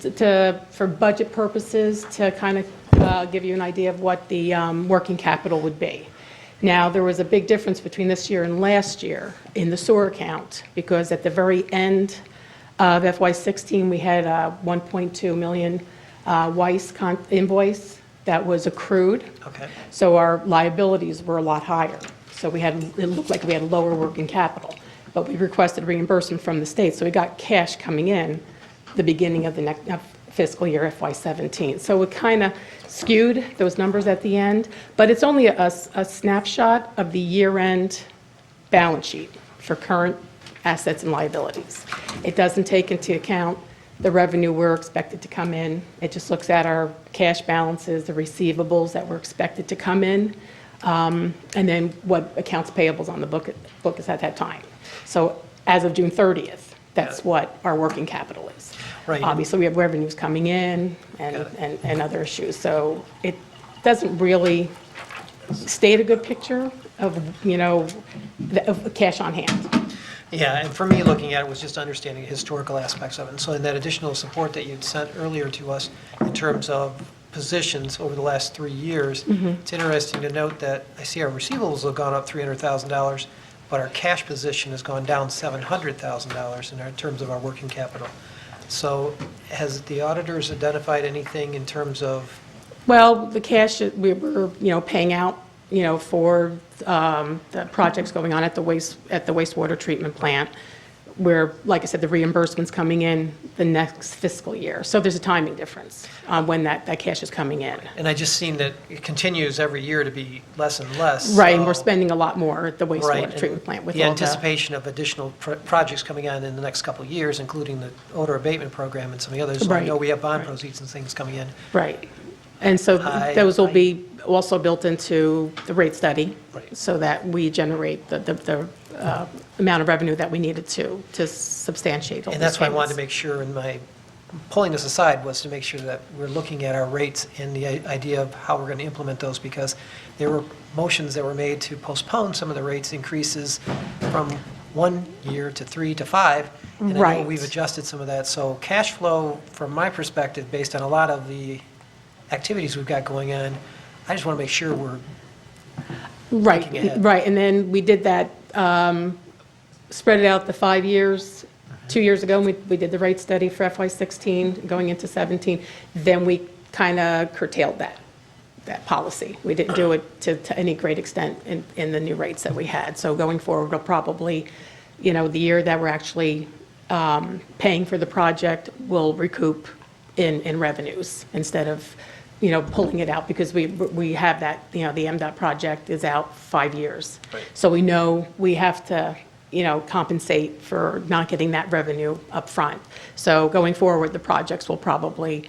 for budget purposes, to kind of give you an idea of what the working capital would be. Now, there was a big difference between this year and last year in the sewer account, because at the very end of FY16, we had a 1.2 million Weiss invoice that was accrued. Okay. So our liabilities were a lot higher. So it looked like we had lower working capital. But we requested reimbursement from the state, so we got cash coming in the beginning of the next fiscal year, FY17. So it kind of skewed those numbers at the end, but it's only a snapshot of the year-end balance sheet for current assets and liabilities. It doesn't take into account the revenue we're expected to come in. It just looks at our cash balances, the receivables that we're expected to come in, and then what accounts payables on the book is at that time. So as of June 30th, that's what our working capital is. Right. Obviously, we have revenues coming in and other issues. So it doesn't really state a good picture of, of cash on hand. Yeah, and for me, looking at it was just understanding the historical aspects of it. And so in that additional support that you'd sent earlier to us in terms of positions over the last 3 years, it's interesting to note that I see our receivables have gone up $300,000, but our cash position has gone down $700,000 in terms of our working capital. So has the auditors identified anything in terms of? Well, the cash that we were, paying out, for the projects going on at the wastewater treatment plant, where, like I said, the reimbursement's coming in the next fiscal year. So there's a timing difference when that cash is coming in. And I just seen that it continues every year to be less and less. Right, so, and we're spending a lot more at the wastewater right, treatment plant with the all anticipation of additional projects coming on in the next couple of years, including the odor abatement program and some of the others. So I Right. know we have bond proceeds and things coming in. Right. And so those will be also built into the rate study, Right. so that we generate the amount of revenue that we needed to substantiate all And these that's why I wanted to payments. make sure in my, pulling this aside was to make sure that we're looking at our rates and the idea of how we're going to implement those, because there were motions that were made to postpone some of the rates increases from 1 year to 3 to 5. And I know Right. we've adjusted some of that. So cash flow, from my perspective, based on a lot of the activities we've got going on, I just want to make sure we're looking ahead. Right, and then we did that, spread it out the 5 years. 2 years ago, we did the rate study for FY16, going into 17. Then we kind of curtailed that policy. We didn't do it to any great extent in the new rates that we had. So going forward, we'll probably, the year that we're actually paying for the project, we'll recoup in revenues instead of, pulling it out, because we have that, the MDOT project is out 5 years. Right. So we know we have to, compensate for not getting that revenue up front. So going forward, the projects will probably,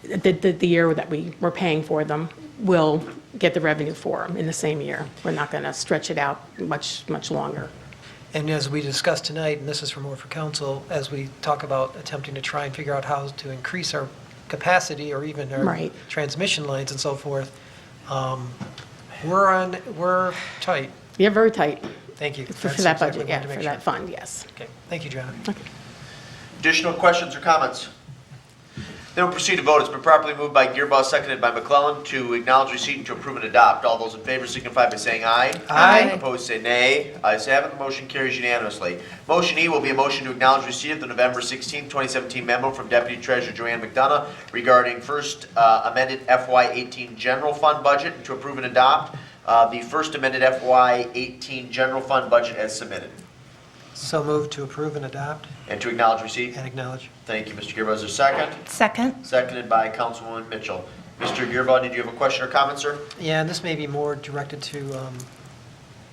the year that we were paying for them, we'll get the revenue for them in the same year. We're not going to stretch it out much longer. And as we discussed tonight, and this is for more for council, as we talk about attempting to try and figure out how to increase our capacity or even our Right. transmission lines and so forth, we're tight. Yeah, very tight. Thank you. For That's that exactly budget, what I yeah, wanted to make for sure. that fund, yes. Okay, thank you, John. Additional questions or comments? Then we'll proceed to vote. It's been properly moved by Gearboss, seconded by McClellan, to acknowledge receipt and to approve and adopt. All those in favor signify by saying aye. Aye. Opposed, say nay. Ayes have it, the motion carries unanimously. Motion E will be a motion to acknowledge receipt of the November 16, 2017 memo from Deputy Treasurer Joanne McDonough regarding first amended FY18 general fund budget and to approve and adopt the first amended FY18 general fund budget as submitted. So moved to approve and adopt And to acknowledge receipt. and acknowledge. Thank you, Mr. Gearboss. Is there a second? Second. Seconded by Councilwoman Mitchell. Mr. Gearboss, did you have a question or comment, sir? Yeah, and this may be more directed to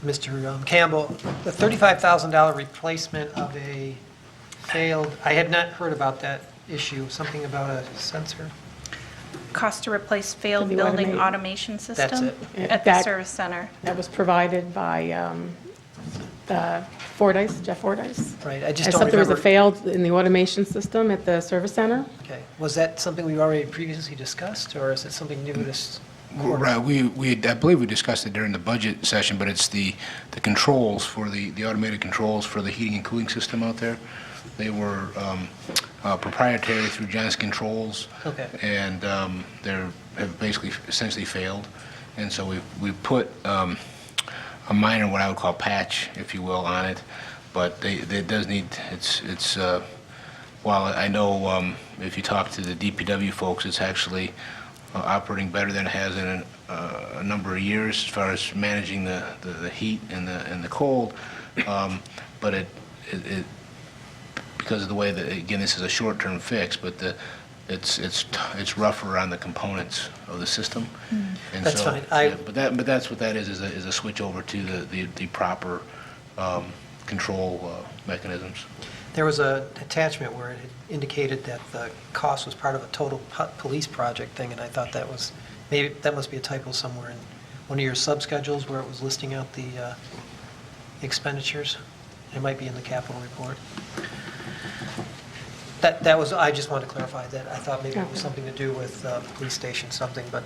Mr. Campbell. The $35,000 replacement of a failed, I had not heard about that issue, something about a sensor. Cost to replace failed The building automate- automation system it. at the That- service center. That was provided by Fordyce, Jeff Fordyce. Right, I just I don't thought there was a remember. failed in the automation system at the service center. Okay, was that something we already previously discussed, or is it something new this quarter? Right, I believe we discussed it during the budget session, but it's the controls for the automated controls for the heating and cooling system out there. They were proprietary through Johnson Controls. Okay. And they have basically essentially failed. And so we put a minor, what I would call patch, if you will, on it. But it does need, while I know if you talk to the DPW folks, it's actually operating better than it has in a number of years as far as managing the heat and the cold. But it because of the way that, again, this is a short-term fix, but it's rougher on the components of the system. And That's so, fine. yeah, but that's what that is a switch over to the proper control mechanisms. There was an attachment where it indicated that the cost was part of a total police project thing, and I thought that was, maybe, that must be a typo somewhere in one of your subschedules where it was listing out the expenditures. It might be in the capital report. That was, I just wanted to clarify that. I thought maybe it was something to do with police station something, but.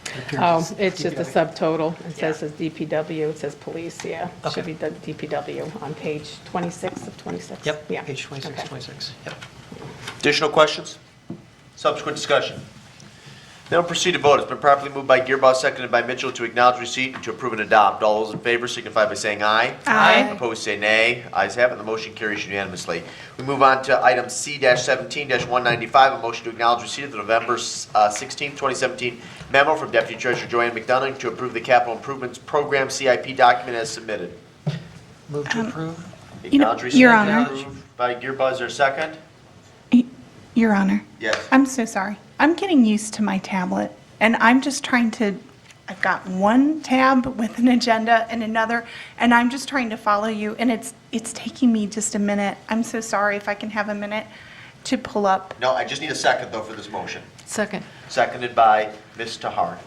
it appears Oh, it's just a DPW. subtotal. It says Yeah. it's DPW, it says police, yeah. It Okay. should be the DPW on page 26 of 26. Yep, Yeah. page 26, Okay. 26, yep. Additional questions? Subsequent discussion? Then we'll proceed to vote. It's been properly moved by Gearboss, seconded by Mitchell, to acknowledge receipt and to approve and adopt. All those in favor signify by saying aye. Aye. Opposed, say nay. Ayes have it, the motion carries unanimously. We move on to item C-17-195, a motion to acknowledge receipt of the November 16, 2017 memo from Deputy Treasurer Joanne McDonough to approve the Capital Improvements Program CIP document as submitted. Move to approve? Acknowledge receipt Your and Honor. approved by Gearboss. Is there a second? Your Honor. Yes. I'm so sorry. I'm getting used to my tablet, and I'm just trying to, I've got one tab with an agenda and another, and I'm just trying to follow you, and it's taking me just a minute. I'm so sorry. If I can have a minute to pull up. No, I just need a second, though, for this motion. Second. Seconded by Ms. Tahar.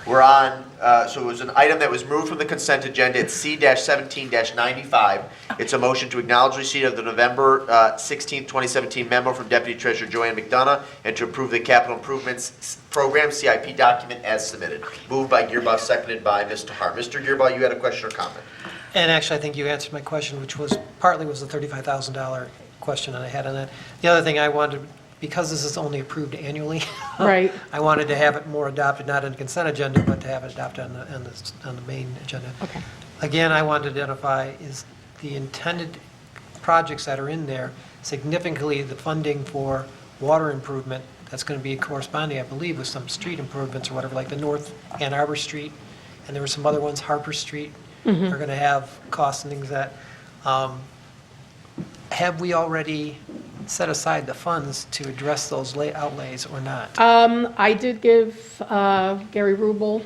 We're on, so it was an item that was moved from the consent agenda. It's C-17-95. It's a motion to acknowledge receipt of the November 16, 2017 memo from Deputy Treasurer Joanne McDonough and to approve the Capital Improvements Program CIP document as submitted. Moved by Gearboss, seconded by Ms. Tahar. Mr. Gearboss, you had a question or comment? And actually, I think you answered my question, which was, partly was the $35,000 question that I had on that. The other thing I wanted, because this is only approved annually. Right. I wanted to have it more adopted, not on the consent agenda, but to have it adopted on the main agenda. Okay. Again, I wanted to identify is the intended projects that are in there, significantly the funding for water improvement, that's going to be corresponding, I believe, with some street improvements or whatever, like the North Ann Arbor Street, and there were some other ones, Harper Street, are going to have costs and things that, have we already set aside the funds to address those outlays or not? I did give Gary Rubel,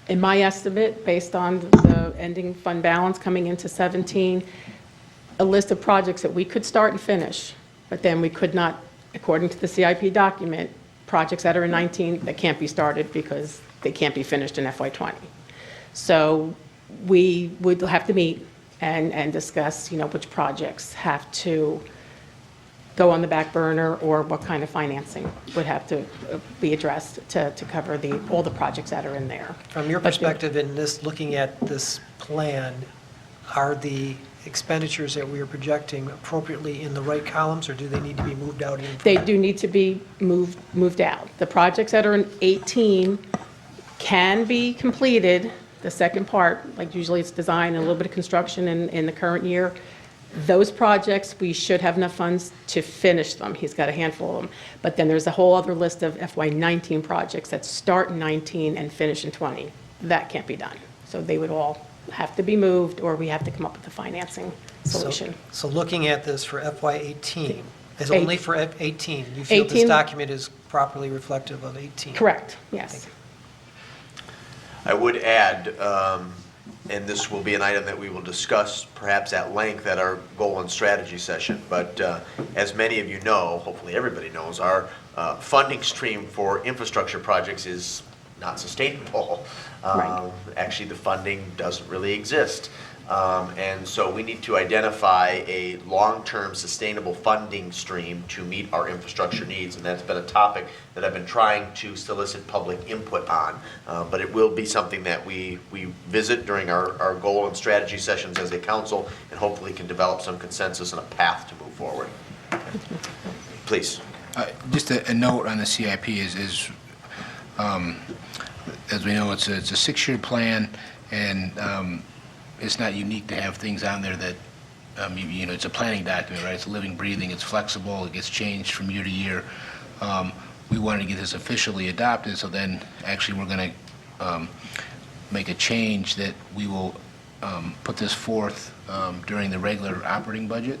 in my estimate, based on the ending fund balance coming into 17, a list of projects that we could start and finish, but then we could not, according to the CIP document, projects that are in 19 that can't be started because they can't be finished in FY '20. So we would have to meet and discuss, which projects have to go on the back burner or what kind of financing would have to be addressed to cover all the projects that are in there. From your perspective in this, looking at this plan, are the expenditures that we are projecting appropriately in the right columns, or do they need to be moved out even? They do need to be moved out. The projects that are in 18 can be completed, the second part, like usually it's design and a little bit of construction in the current year. Those projects, we should have enough funds to finish them. He's got a handful of them. But then there's a whole other list of FY19 projects that start in 19 and finish in 20. That can't be done. So they would all have to be moved, or we have to come up with a financing solution. So looking at this for FY18, is only for F18, you feel this document is properly reflective of 18? Correct, yes. I would add, and this will be an item that we will discuss perhaps at length at our goal and strategy session, but as many of you know, hopefully everybody knows, our funding stream for infrastructure projects is not sustainable. Actually, the funding doesn't really exist. And so we need to identify a long-term sustainable funding stream to meet our infrastructure needs, and that's been a topic that I've been trying to solicit public input on. But it will be something that we visit during our goal and strategy sessions as a council, and hopefully can develop some consensus and a path to move forward. Please. Just a note on the CIP is as we know, it's a 6-year plan, and it's not unique to have things on there that, it's a planning document, right? It's living, breathing, it's flexible, it gets changed from year to year. We wanted to get this officially adopted, so then actually we're going to make a change that we will put this forth during the regular operating budget.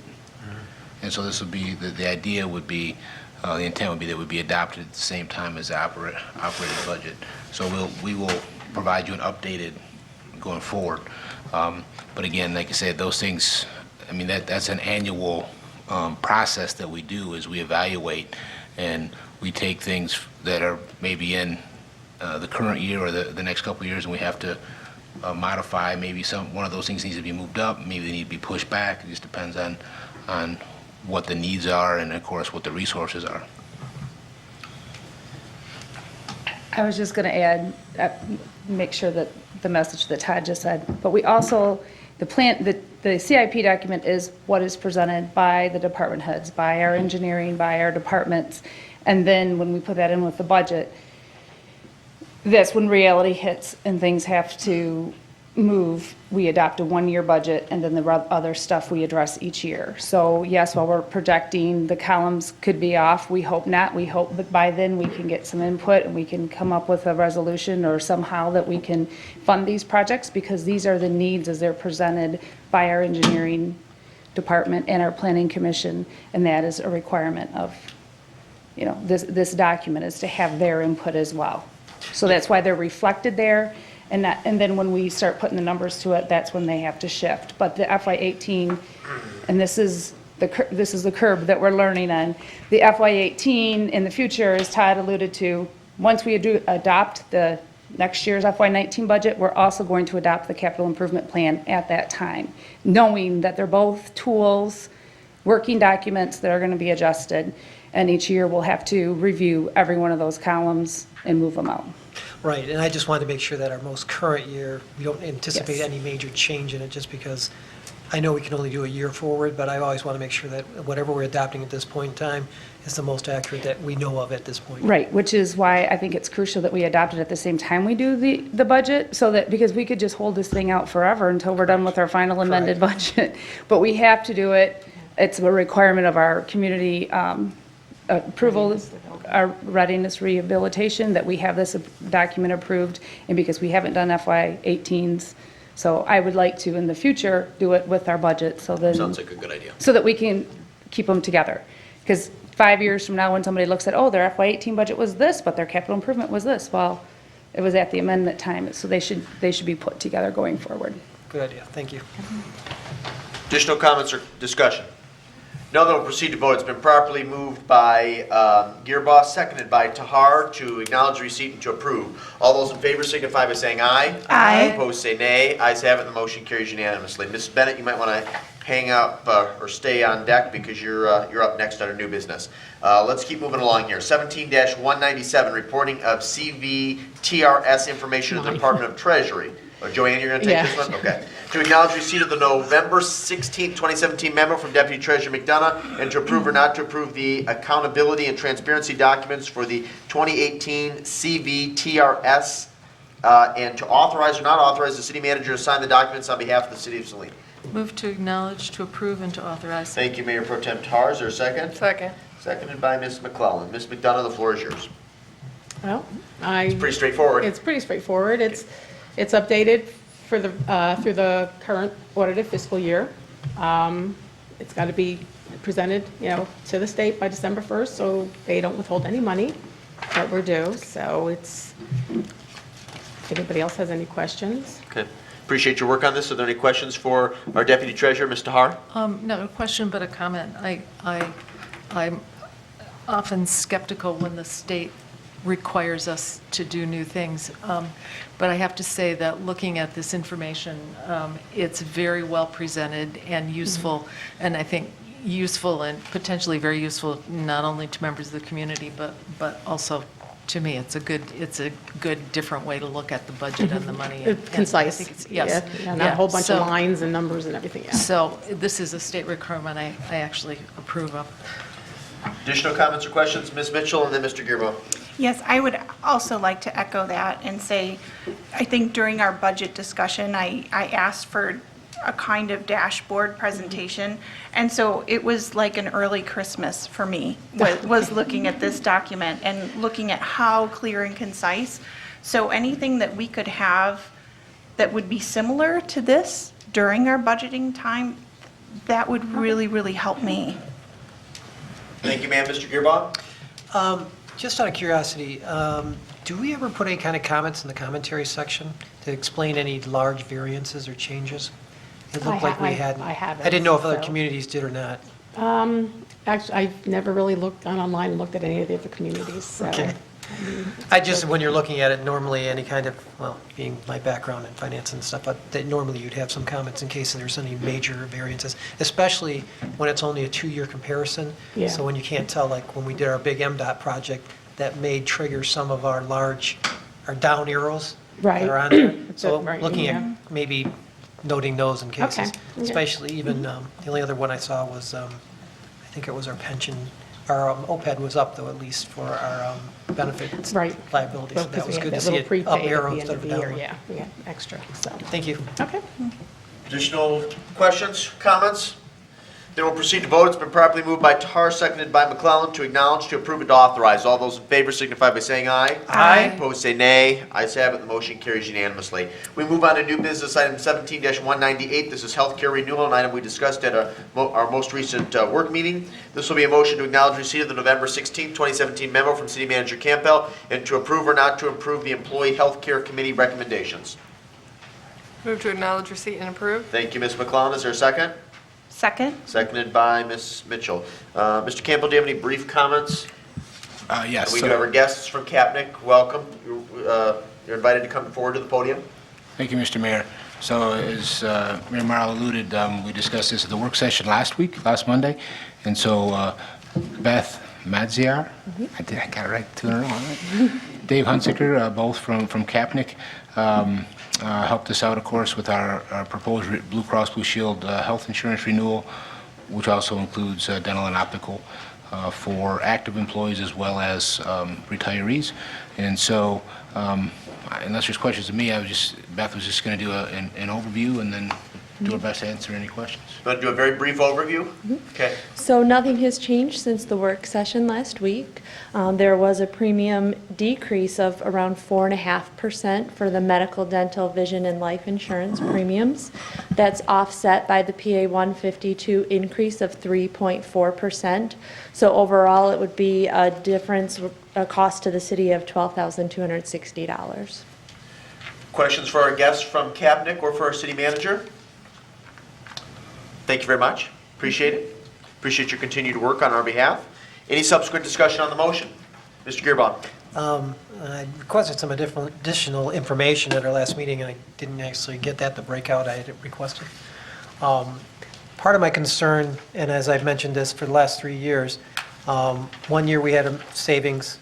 And so this would be, the idea would be, the intent would be that it would be adopted at the same time as the operating budget. So we will provide you an updated going forward. But again, like I said, those things, that's an annual process that we do, is we evaluate and we take things that are maybe in the current year or the next couple of years, and we have to modify. Maybe one of those things needs to be moved up, maybe they need to be pushed back. It just depends on what the needs are and, of course, what the resources are. I was just going to add, make sure that the message that Todd just said, but we also, the CIP document is what is presented by the department heads, by our engineering, by our departments, and then when we put that in with the budget, that's when reality hits and things have to move. We adopt a 1-year budget, and then the other stuff we address each year. So yes, while we're projecting the columns could be off, we hope not. We hope that by then we can get some input and we can come up with a resolution or somehow that we can fund these projects, because these are the needs as they're presented by our engineering department and our planning commission, and that is a requirement of, this document is to have their input as well. So that's why they're reflected there. And then when we start putting the numbers to it, that's when they have to shift. But the FY18, and this is the curve that we're learning on. The FY18 in the future, as Todd alluded to, once we adopt the next year's FY19 budget, we're also going to adopt the capital improvement plan at that time, knowing that they're both tools, working documents that are going to be adjusted, and each year we'll have to review every one of those columns and move them out. Right, and I just wanted to make sure that our most current year, we don't anticipate Yes. any major change in it, just because I know we can only do a year forward, but I always want to make sure that whatever we're adopting at this point in time is the most accurate that we know of at this point. Right, which is why I think it's crucial that we adopt it at the same time we do the budget, so that, because we could just hold this thing out forever until we're done with our final amended budget. But we have to do it, it's a requirement of our community approval, our readiness rehabilitation, that we have this document approved, and because we haven't done FY18s. So I would like to, in the future, do it with our budget, so then. Sounds like a good idea. So that we can keep them together. Because 5 years from now, when somebody looks at, their FY18 budget was this, but their capital improvement was this, well, it was at the amendment time, so they should be put together going forward. Good idea, thank you. Additional comments or discussion? No, then we'll proceed to vote. It's been properly moved by Gearboss, seconded by Tahar to acknowledge receipt and to approve. All those in favor signify by saying aye. Aye. Opposed say nay. Ayes have it, the motion carries unanimously. Mrs. Bennett, you might want to hang up or stay on deck because you're up next under new business. Let's keep moving along here. 17-197, reporting of CVTRS information to the Department of Treasury. Joanne, you're going to take this one? Okay. To acknowledge receipt of the November 16, 2017 memo from Deputy Treasurer McDonough and to approve or not to approve the accountability and transparency documents for the 2018 CVTRS and to authorize or not authorize the city manager to sign the documents on behalf of the city of Saline. Move to acknowledge, to approve, and to authorize. Thank you, Mayor Pro Tem Tahar. Is there a second? Second. Seconded by Ms. McClellan. Ms. McDonough, the floor is yours. Well, It's pretty straightforward. It's pretty straightforward. It's updated for the, through the current audited fiscal year. It's got to be presented, to the state by December 1st, so they don't withhold any money that we're due. So if anybody else has any questions? Okay. Appreciate your work on this. Are there any questions for our Deputy Treasurer, Ms. Tahar? No question, but a comment. I'm often skeptical when the state requires us to do new things. But I have to say that looking at this information, it's very well presented and useful, and I think useful and potentially very useful not only to members of the community, but also to me. It's a good different way to look at the budget and the money. It's concise. I think it's, yes. Yeah, not a whole bunch of lines and numbers and everything. Yeah. So this is a state requirement I actually approve of. Additional comments or questions? Ms. Mitchell and then Mr. Gearbo. Yes, I would also like to echo that and say, I think during our budget discussion, I asked for a kind of dashboard presentation. And so it was like an early Christmas for me, was looking at this document and looking at how clear and concise. So anything that we could have that would be similar to this during our budgeting time, that would really, really help me. Thank you, ma'am. Mr. Gearbo? Just out of curiosity, do we ever put any kind of comments in the commentary section to explain any large variances or changes? It looked like we hadn't. I haven't. I didn't know if other so. communities did or not. Actually, I've never really gone online and looked at any of the other communities, so. Okay. I just, when you're looking at it, normally any kind of, well, being my background in finance and stuff, but that normally you'd have some comments in case there's any major variances, especially when it's only a 2-year comparison. Yeah. So when you can't tell, like when we did our big MDOT project, that may trigger some of our down arrows Right. that are on there. So Right, looking yeah. at maybe noting those in cases. Okay, yeah. Especially even, the only other one I saw was, I think it was our pension, our OPEB was up though, at least for our benefits Right. liability. So Well, 'cause that we was had good to that see little it up prepaid at arrow the end instead of of the year. down. Yeah, we got extra, so. Thank you. Okay. Additional questions, comments? Then we'll proceed to vote. It's been properly moved by Tahar, seconded by McClellan to acknowledge, to approve, and to authorize. All those in favor signify by saying aye. Aye. Opposed say nay. Ayes have it. The motion carries unanimously. We move on to new business item 17-198. This is healthcare renewal, an item we discussed at our most recent work meeting. This will be a motion to acknowledge receipt of the November 16, 2017 memo from City Manager Campbell and to approve or not to approve the Employee Healthcare Committee recommendations. Move to acknowledge receipt and approve. Thank you, Ms. McClellan. Is there a second? Second? Seconded by Ms. Mitchell. Mr. Campbell, do you have any brief comments? Yes. We do have our guests from Capnick. Welcome. You're invited to come forward to the podium. Thank you, Mr. Mayor. So as Mayor Morrow alluded, we discussed this at the work session last Monday. And so Beth Madziar, I got it right 2 in a row, right? Dave Hunziker, both from Capnick, helped us out, of course, with our proposed Blue Cross Blue Shield health insurance renewal, which also includes dental and optical for active employees as well as retirees. And so, unless there's questions to me, Beth was just going to do an overview and then do our best to answer any questions. You want to do a very brief overview? Okay. So nothing has changed since the work session last week. There was a premium decrease of around 4.5% for the medical, dental, vision, and life insurance premiums. That's offset by the PA 152 increase of 3.4%. So overall, it would be a difference, a cost to the city of $12,260. Questions for our guests from Capnick or for our city manager? Thank you very much. Appreciate it. Appreciate your continued work on our behalf. Any subsequent discussion on the motion? Mr. Gearbaugh. I requested some additional information at our last meeting, and I didn't actually get that, the breakout I had requested. Part of my concern, and as I've mentioned this for the last 3 years, 1 year we had a savings,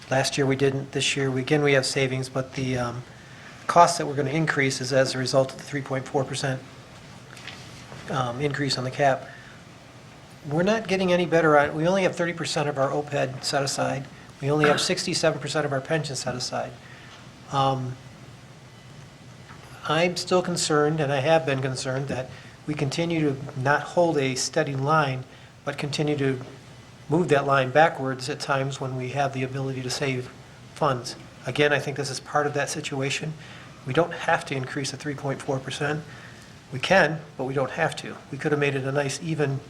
last year we didn't, this year we have savings, but the costs that we're going to increase is as a result of the 3.4% increase on the cap. We're not getting any better on, we only have 30% of our OPEB set aside. We only have 67% of our pension set aside. I'm still concerned, and I have been concerned, that we continue to not hold a steady line, but continue to move that line backwards at times when we have the ability to save funds. Again, I think this is part of that situation. We don't have to increase the 3.4%. We can, but we don't have to. We could have made it a nice even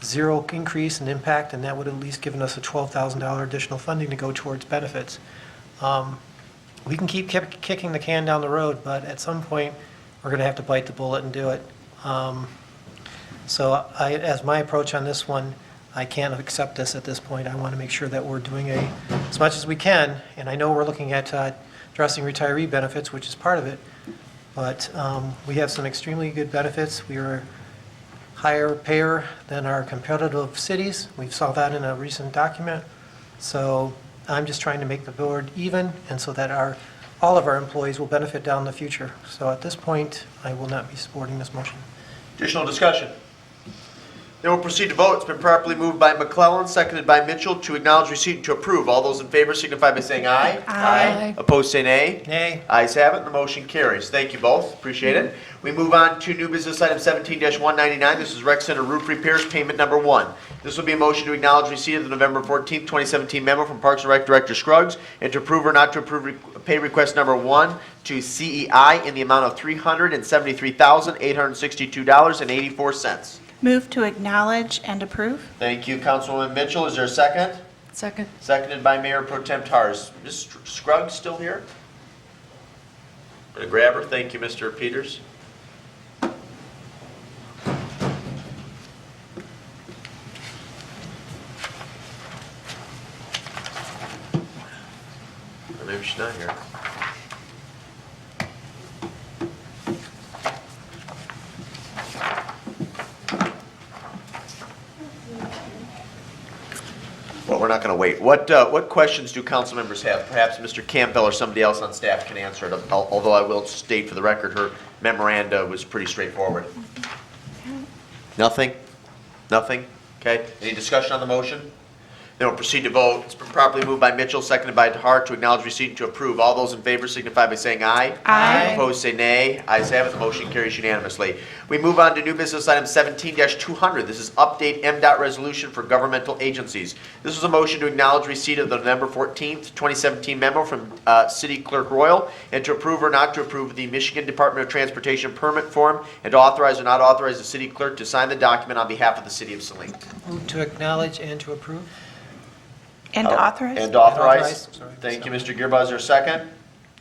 zero increase in impact, and that would have at least given us a $12,000 additional funding to go towards benefits. We can keep kicking the can down the road, but at some point, we're going to have to bite the bullet and do it. So as my approach on this one, I can't accept this at this point. I want to make sure that we're doing as much as we can, and I know we're looking at addressing retiree benefits, which is part of it, but we have some extremely good benefits. We are higher payer than our competitive cities. We saw that in a recent document. So I'm just trying to make the board even, and so that all of our employees will benefit down the future. So at this point, I will not be supporting this motion. Additional discussion? Then we'll proceed to vote. It's been properly moved by McClellan, seconded by Mitchell, to acknowledge receipt and to approve. All those in favor signify by saying aye. Aye. Opposed, say nay. Nay. Ayes have it, and the motion carries. Thank you both. Appreciate it. We move on to new business item 17-199. This is Rec Center roof repairs, payment number 1. This will be a motion to acknowledge receipt of the November 14th, 2017 memo from Parks and Rec Director Scruggs and to approve or not to approve pay request number 1 to CEI in the amount of $373,862.84. Move to acknowledge and approve. Thank you, Councilwoman Mitchell. Is there a second? Second. Seconded by Mayor Pro Tem Tars. Ms. Scruggs still here? Gonna grab her. Thank you, Mr. Peters. Or maybe she's not here. Well, we're not going to wait. What questions do council members have? Perhaps Mr. Campbell or somebody else on staff can answer it, although I will state for the record her memoranda was pretty straightforward. Nothing? Nothing? Okay. Any discussion on the motion? Then we'll proceed to vote. It's been properly moved by Mitchell, seconded by Tahar to acknowledge receipt and to approve. All those in favor signify by saying aye. Aye. Opposed, say nay. Ayes have it. The motion carries unanimously. We move on to new business item 17-200. This is update MDOT resolution for governmental agencies. This was a motion to acknowledge receipt of the November 14th, 2017 memo from City Clerk Royal and to approve or not to approve the Michigan Department of Transportation permit form and to authorize or not authorize the city clerk to sign the document on behalf of the city of Saline. Move to acknowledge and to approve. And authorize. And authorize. Authorize. Sorry. Thank you, Mr. Gearbaugh. Is there a second?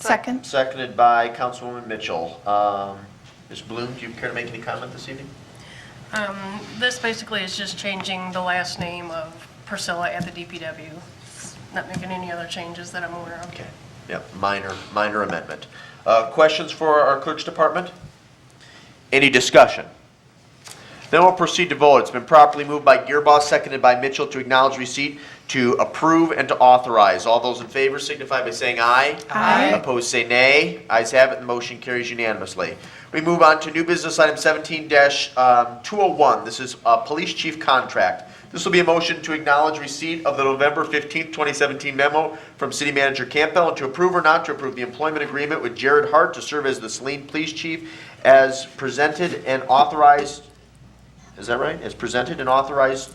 Second. Seconded by Councilwoman Mitchell. Ms. Bloom, do you care to make any comment this evening? This basically is just changing the last name of Priscilla at the DPW. It's not making any other changes that I'm aware of. Okay. Yep, minor amendment. Questions for our clerk's department? Any discussion? Then we'll proceed to vote. It's been properly moved by Gearbaugh, seconded by Mitchell to acknowledge receipt, to approve, and to authorize. All those in favor signify by saying aye. Aye. Opposed, say nay. Ayes have it, and the motion carries unanimously. We move on to new business item 17-201. This is a police chief contract. This will be a motion to acknowledge receipt of the November 15th, 2017 memo from City Manager Campbell and to approve or not to approve the employment agreement with Jared Hart to serve as the Saline Police Chief as presented and authorized. Is that right? As presented and authorized?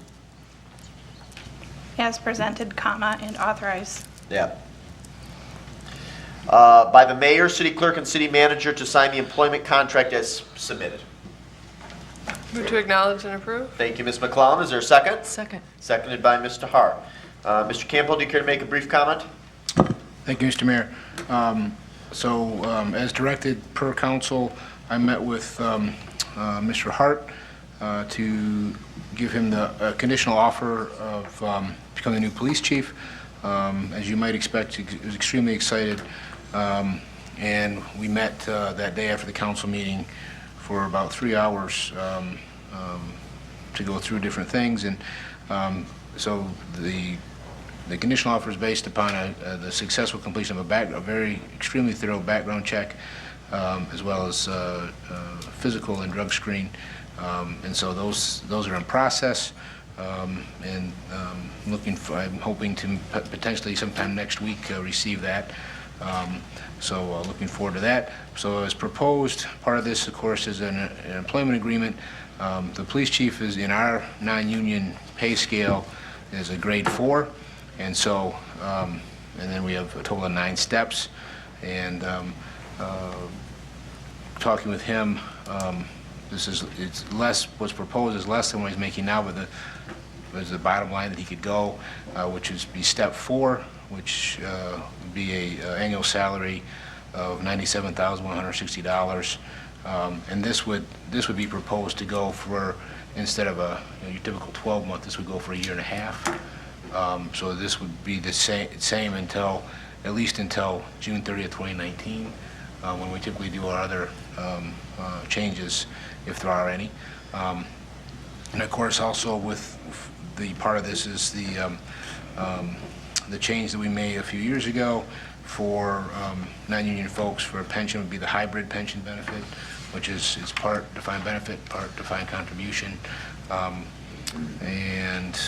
As presented, comma, and authorize. Yeah. By the mayor, city clerk, and city manager to sign the employment contract as submitted. Move to acknowledge and approve. Thank you, Ms. McClellan. Is there a second? Second. Seconded by Mr. Hart. Mr. Campbell, do you care to make a brief comment? Thank you, Mr. Mayor. As directed per council, I met with Mr. Hart to give him the conditional offer of becoming the new police chief. As you might expect, he was extremely excited, and we met that day after the council meeting for about 3 hours to go through different things. And so the conditional offer is based upon the successful completion of a very extremely thorough background check, as well as physical and drug screen. And so those are in process, and I'm hoping to potentially sometime next week receive that. So looking forward to that. So as proposed, part of this, of course, is an employment agreement. The police chief is in our non-union pay scale is a grade 4, and so and then we have a total of 9 steps. And talking with him, it's less. What's proposed is less than what he's making now, but there's the bottom line that he could go, which is be step 4, which would be a annual salary of $97,160. And this would be proposed to go for, instead of your typical 12-month, this would go for 1.5 years. So this would be the same until, at least until June 30th, 2019, when we typically do our other changes, if there are any. And of course, also with the part of this is the change that we made a few years ago for non-union folks for a pension would be the hybrid pension benefit, which is part defined benefit, part defined contribution, and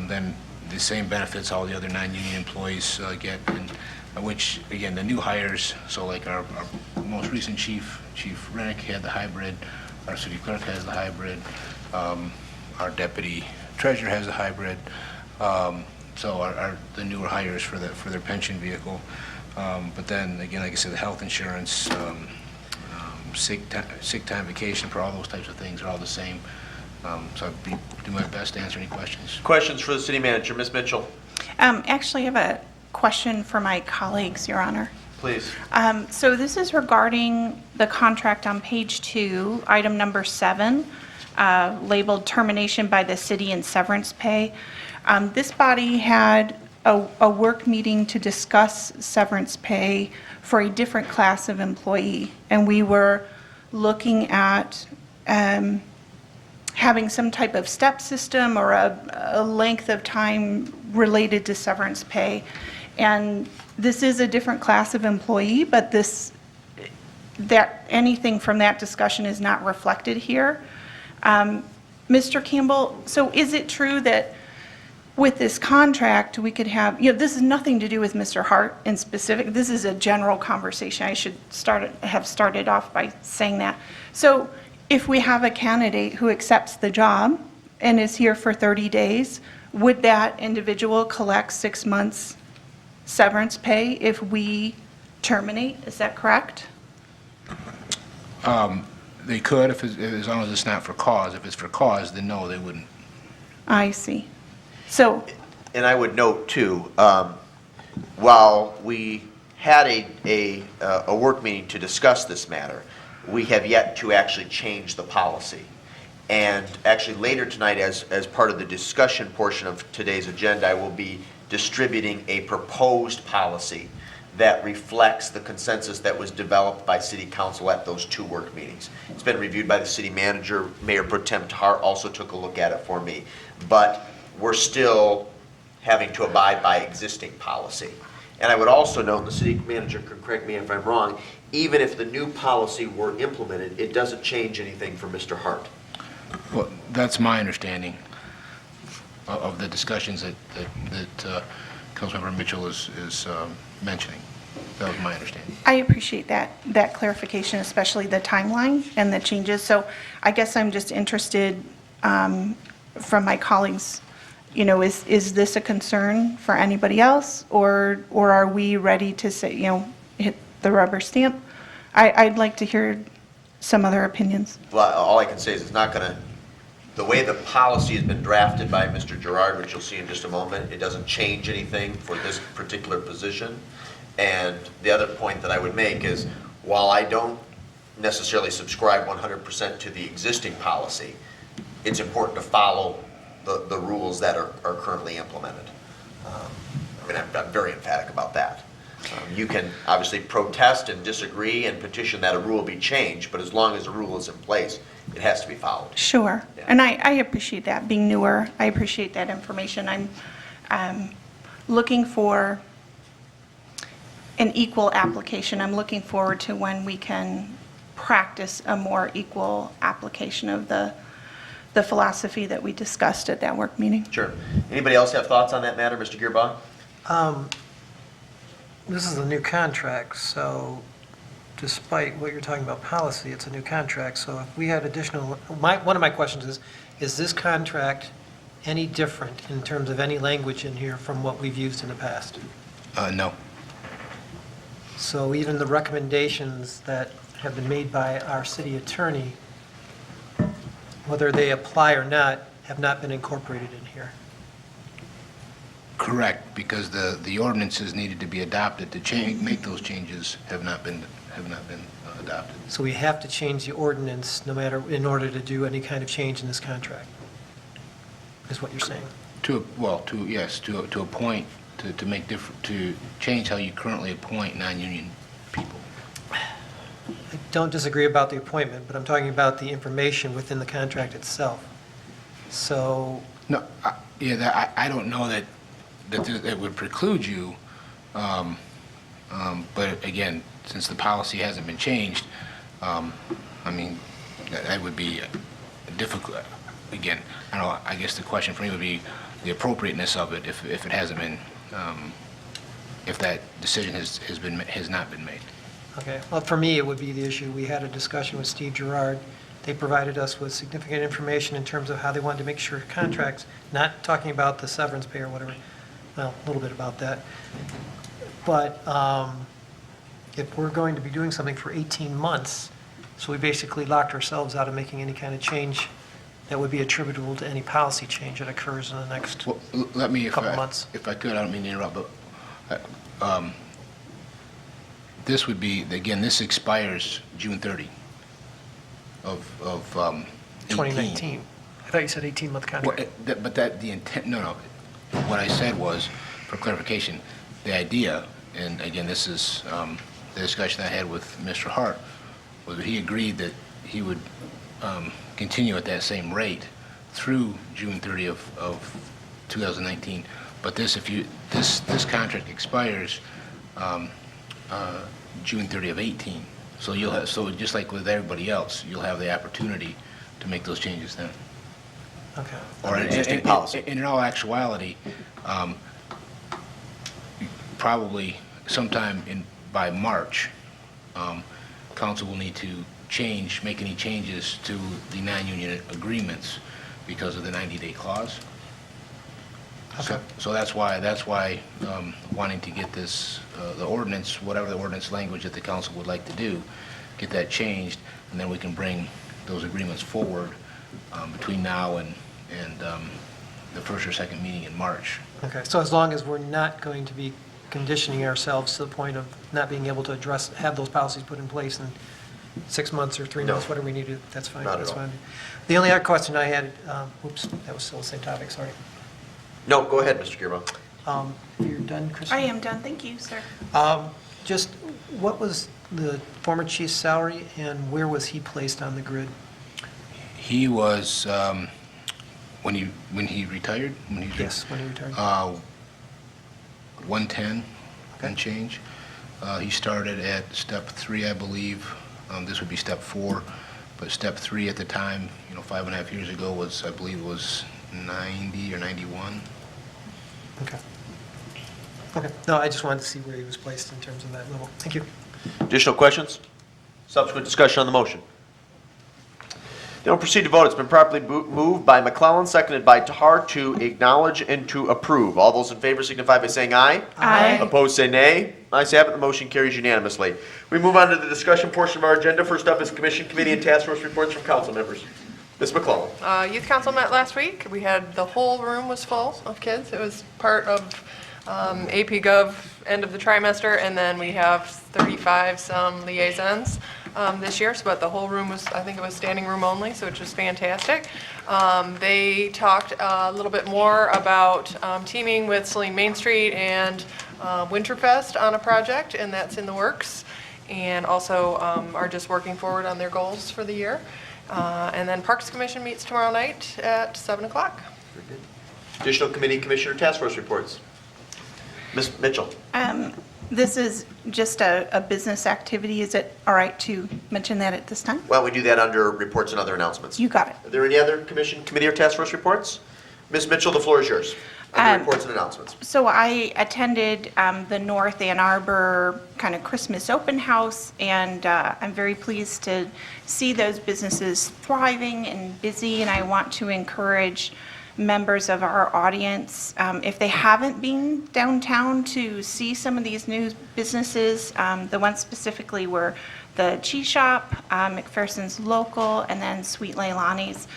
then the same benefits all the other non-union employees get, and which again the new hires. So like our most recent Chief Rennick had the hybrid, our city clerk has the hybrid, our deputy treasurer has the hybrid. So the newer hires for their pension vehicle. But then again, like I said, the health insurance, sick time, vacation, for all those types of things are all the same. So I'll do my best to answer any questions. Questions for the city manager, Ms. Mitchell? Actually, I have a question for my colleagues, Your Honor. Please. So this is regarding the contract on page 2, item number 7, labeled termination by the city and severance pay. This body had a work meeting to discuss severance pay for a different class of employee, and we were looking at having some type of step system or a length of time related to severance pay. And this is a different class of employee, but anything from that discussion is not reflected here. Mr. Campbell, so is it true that with this contract, we could have, this is nothing to do with Mr. Hart in specific. This is a general conversation. I should have started off by saying that. So if we have a candidate who accepts the job and is here for 30 days, would that individual collect 6 months severance pay if we terminate? Is that correct? They could, as long as it's not for cause. If it's for cause, then no, they wouldn't. I see. So, and I would note too, while we had a work meeting to discuss this matter, we have yet to actually change the policy. And actually later tonight, as part of the discussion portion of today's agenda, I will be distributing a proposed policy that reflects the consensus that was developed by City Council at those 2 work meetings. It's been reviewed by the city manager. Mayor Pro Tem Tahar also took a look at it for me. But we're still having to abide by existing policy. And I would also note, and the city manager can correct me if I'm wrong, even if the new policy were implemented, it doesn't change anything for Mr. Hart. Well, that's my understanding of the discussions that Councilmember Mitchell is mentioning. That was my understanding. I appreciate that clarification, especially the timeline and the changes. So I guess I'm just interested from my colleagues, is this a concern for anybody else, or are we ready to say, hit the rubber stamp? I'd like to hear some other opinions. Well, all I can say is it's not going to, the way the policy has been drafted by Mr. Gerard, which you'll see in just a moment, it doesn't change anything for this particular position. And the other point that I would make is, while I don't necessarily subscribe 100% to the existing policy, it's important to follow the rules that are currently implemented. I mean, I'm very emphatic about that. You can obviously protest and disagree and petition that a rule be changed, but as long as the rule is in place, it has to be followed. Sure. And I appreciate that. Being newer, I appreciate that information. I'm looking for an equal application. I'm looking forward to when we can practice a more equal application of the philosophy that we discussed at that work meeting. Sure. Anybody else have thoughts on that matter, Mr. Gearbaugh? This is a new contract, so despite what you're talking about policy, it's a new contract. So if we had additional, one of my questions is this contract any different in terms of any language in here from what we've used in the past? No. So even the recommendations that have been made by our city attorney, whether they apply or not, have not been incorporated in here. Correct, because the ordinances needed to be adopted to make those changes have not been adopted. So we have to change the ordinance no matter, in order to do any kind of change in this contract, is what you're saying? To appoint, to make different, to change how you currently appoint non-union people. I don't disagree about the appointment, but I'm talking about the information within the contract itself. So, No, I don't know that it would preclude you, but again, since the policy hasn't been changed, I mean, that would be difficult. Again, I guess the question for me would be the appropriateness of it if it hasn't been, if that decision has not been made. okay, well, for me, it would be the issue. We had a discussion with Steve Gerard. They provided us with significant information in terms of how they wanted to make sure contracts, not talking about the severance pay or whatever, well, a little bit about that. But if we're going to be doing something for 18 months, so we basically locked ourselves out of making any kind of change that would be attributable to any policy change that occurs in the next couple months. If I could, I don't mean to interrupt, but this would be, again, this expires June 30 of 2019. I thought you said 18-month contract. But the intent, no. What I said was, for clarification, the idea, and again, this is the discussion I had with Mr. Hart, was that he agreed that he would continue at that same rate through June 30 of 2019. But this contract expires June 30 of 18. So you'll have, so just like with everybody else, you'll have the opportunity to make those changes then. Okay. Or existing policy. And in all actuality, probably sometime by March, council will need to make any changes to the non-union agreements because of the 90-day clause. Okay. So that's why wanting to get this, the ordinance, whatever the ordinance language that the council would like to do, get that changed, and then we can bring those agreements forward between now and the first or second meeting in March. Okay, so as long as we're not going to be conditioning ourselves to the point of not being able to have those policies put in place in 6 months or 3 months, whatever we need to, that's fine. Not at That's all. fine. The only other question I had, oops, that was still the same topic, sorry. No, go ahead, Mr. Gearbaugh. You're done, Kristen? I am done, thank you, sir. Just, what was the former chief's salary and where was he placed on the grid? He was, when he retired? Yes, when he retired. 110 and change. He started at step 3, I believe. This would be step 4, but step 3 at the time, 5.5 years ago was, I believe, was 90 or 91. Okay. Okay, no, I just wanted to see where he was placed in terms of that level. Thank you. Additional questions? Subsequent discussion on the motion. Then we'll proceed to vote. It's been properly moved by McClellan, seconded by Tahar to acknowledge and to approve. All those in favor signify by saying aye. Aye. Opposed, say nay. Ayes have it. The motion carries unanimously. We move on to the discussion portion of our agenda. First up is Commission, Committee, and Task Force reports from council members. Ms. McClellan. Youth Council met last week. We had, the whole room was full of kids. It was part of AP Gov end of the trimester, and then we have 35 some liaisons. this year, but the whole room was, I think it was standing room only, so it's just fantastic. They talked a little bit more about teaming with Saline Main Street and Winterfest on a project, and that's in the works. And also are just working forward on their goals for the year. And then Parks Commission meets tomorrow night at 7 o'clock. Very good. Additional committee commissioner task force reports. Ms. Mitchell. This is just a business activity. Is it all right to mention that at this time? Why don't we do that under reports and other announcements? You got it. Are there any other commission, committee, or task force reports? Ms. Mitchell, the floor is yours. Under reports and announcements. So I attended the North Ann Arbor kind of Christmas open house, and I'm very pleased to see those businesses thriving and busy, and I want to encourage members of our audience, if they haven't been downtown, to see some of these new businesses. The ones specifically were the Cheese Shop, McPherson's Local, and then Sweet Leilani's.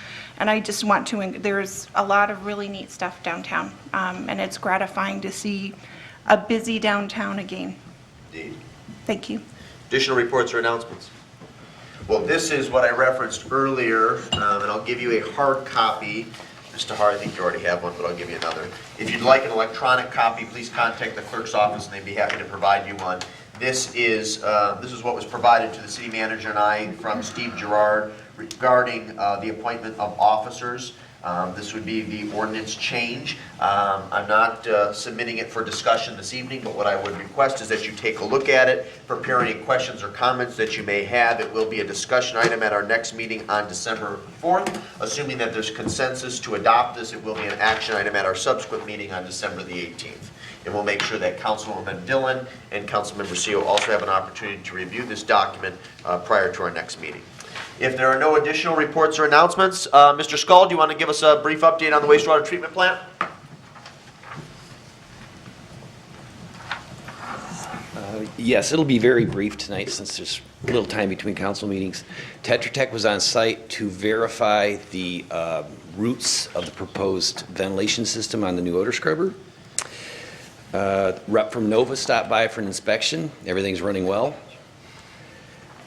And I just want to, there's a lot of really neat stuff downtown, and it's gratifying to see a busy downtown again. Indeed. Thank you. Additional reports or announcements? Well, this is what I referenced earlier, and I'll give you a hard copy. Mr. Har, I think you already have one, but I'll give you another. If you'd like an electronic copy, please contact the clerk's office, and they'd be happy to provide you one. This is what was provided to the city manager and I from Steve Gerard regarding the appointment of officers. This would be the ordinance change. I'm not submitting it for discussion this evening, but what I would request is that you take a look at it, prepare any questions or comments that you may have. It will be a discussion item at our next meeting on December 4th. Assuming that there's consensus to adopt this, it will be an action item at our subsequent meeting on December the 18th. And we'll make sure that Councilwoman Dillon and Councilmember Seal also have an opportunity to review this document prior to our next meeting. If there are no additional reports or announcements, Mr. Skull, do you want to give us a brief update on the wastewater treatment plant? Yes, it'll be very brief tonight since there's little time between council meetings. Tetra Tech was on site to verify the roots of the proposed ventilation system on the new odor scrubber. Rep from Nova stopped by for an inspection. Everything's running well.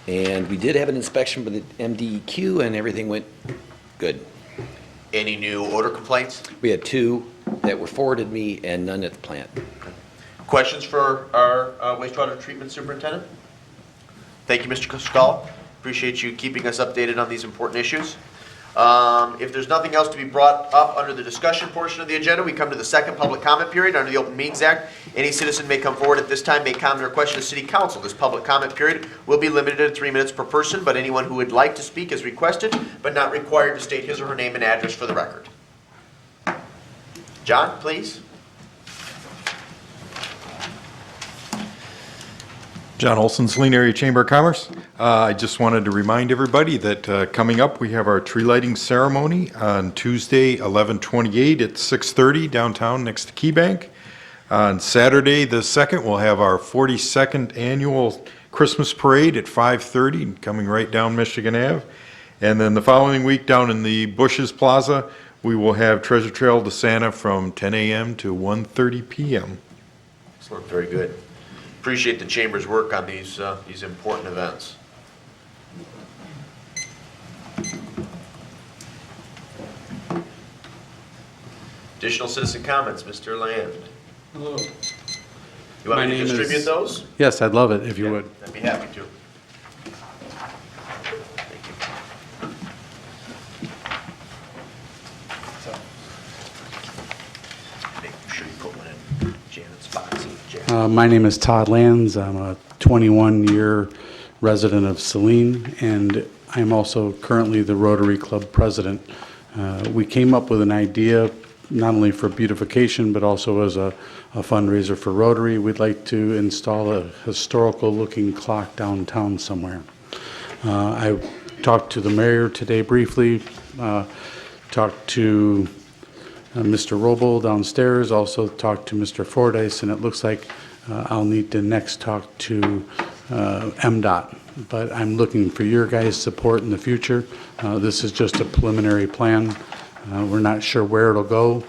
And we did have an inspection with the MDEQ, and everything went good. Any new odor complaints? We had 2 that were forwarded me and none at the plant. Questions for our wastewater treatment superintendent? Thank you, Mr. Skull. Appreciate you keeping us updated on these important issues. If there's nothing else to be brought up under the discussion portion of the agenda, we come to the second public comment period under the Open Meetings Act. Any citizen may come forward at this time, make comment or question to City Council. This public comment period will be limited to 3 minutes per person, but anyone who would like to speak is requested, but not required to state his or her name and address for the record. John, please. John Olson, Saline Area Chamber of Commerce. I just wanted to remind everybody that coming up, we have our tree lighting ceremony on Tuesday, 11/28 at 6:30 downtown next to Key Bank. On Saturday, the 2nd, we'll have our 42nd annual Christmas parade at 5:30, coming right down Michigan Ave. And then the following week, down in the Bushes Plaza, we will have Treasure Trail to Santa from 10 a.m. to 1:30 p.m. Excellent, very good. Appreciate the Chamber's work on these important events. Additional citizen comments, Mr. Land. Hello. You want me to distribute those? Yes, I'd love it if you would. I'd be happy to. Make sure you put one in Janet's box. My name is Todd Lands. I'm a 21-year resident of Saline, and I'm also currently the Rotary Club president. We came up with an idea not only for beautification, but also as a fundraiser for Rotary. We'd like to install a historical-looking clock downtown somewhere. I talked to the mayor today briefly, talked to Mr. Roble downstairs, also talked to Mr. Fordyce, and it looks like I'll need to next talk to MDOT. But I'm looking for your guys' support in the future. This is just a preliminary plan. We're not sure where it'll go,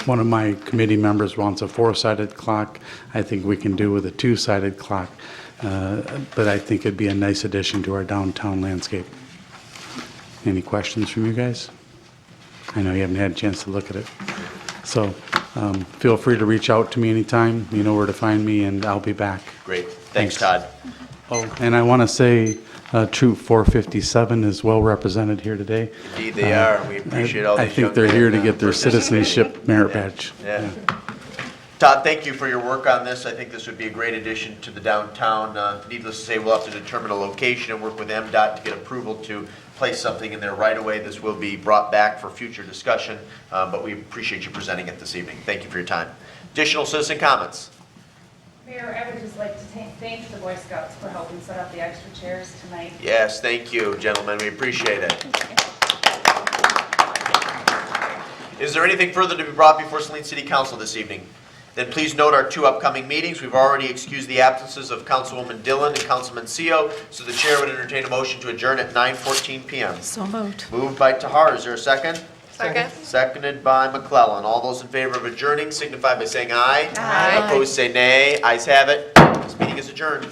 One of my committee members wants a 4-sided clock. I think we can do with a 2-sided clock, but I think it'd be a nice addition to our downtown landscape. Any questions from you guys? I know you haven't had a chance to look at it. So feel free to reach out to me anytime. You know where to find me, and I'll be back. Great. Thanks, Todd. Oh, and I want to say Troop 457 is well represented here today. Indeed they are. We appreciate all I these think young they're men, here to get their participating. citizenship merit badge. Yeah. Todd, thank you for your work on this. I think this would be a great addition to the downtown. Needless to say, we'll have to determine a location and work with MDOT to get approval to place something in there right away. This will be brought back for future discussion, but we appreciate you presenting it this evening. Thank you for your time. Additional citizen comments? Mayor, I would just like to thank the Boy Scouts for helping set up the extra chairs tonight. Yes, thank you, gentlemen. We appreciate it. Is there anything further to be brought before Saline City Council this evening? Then please note our 2 upcoming meetings. We've already excused the absences of Councilwoman Dillon and Councilman Seo, so the chair would entertain a motion to adjourn at 9:14 p.m. So moved. Moved by Tahar. Is there a second? Second. Seconded by McClellan. All those in favor of adjourning signify by saying aye. Aye. Opposed say nay. Ayes have it. This meeting is adjourned.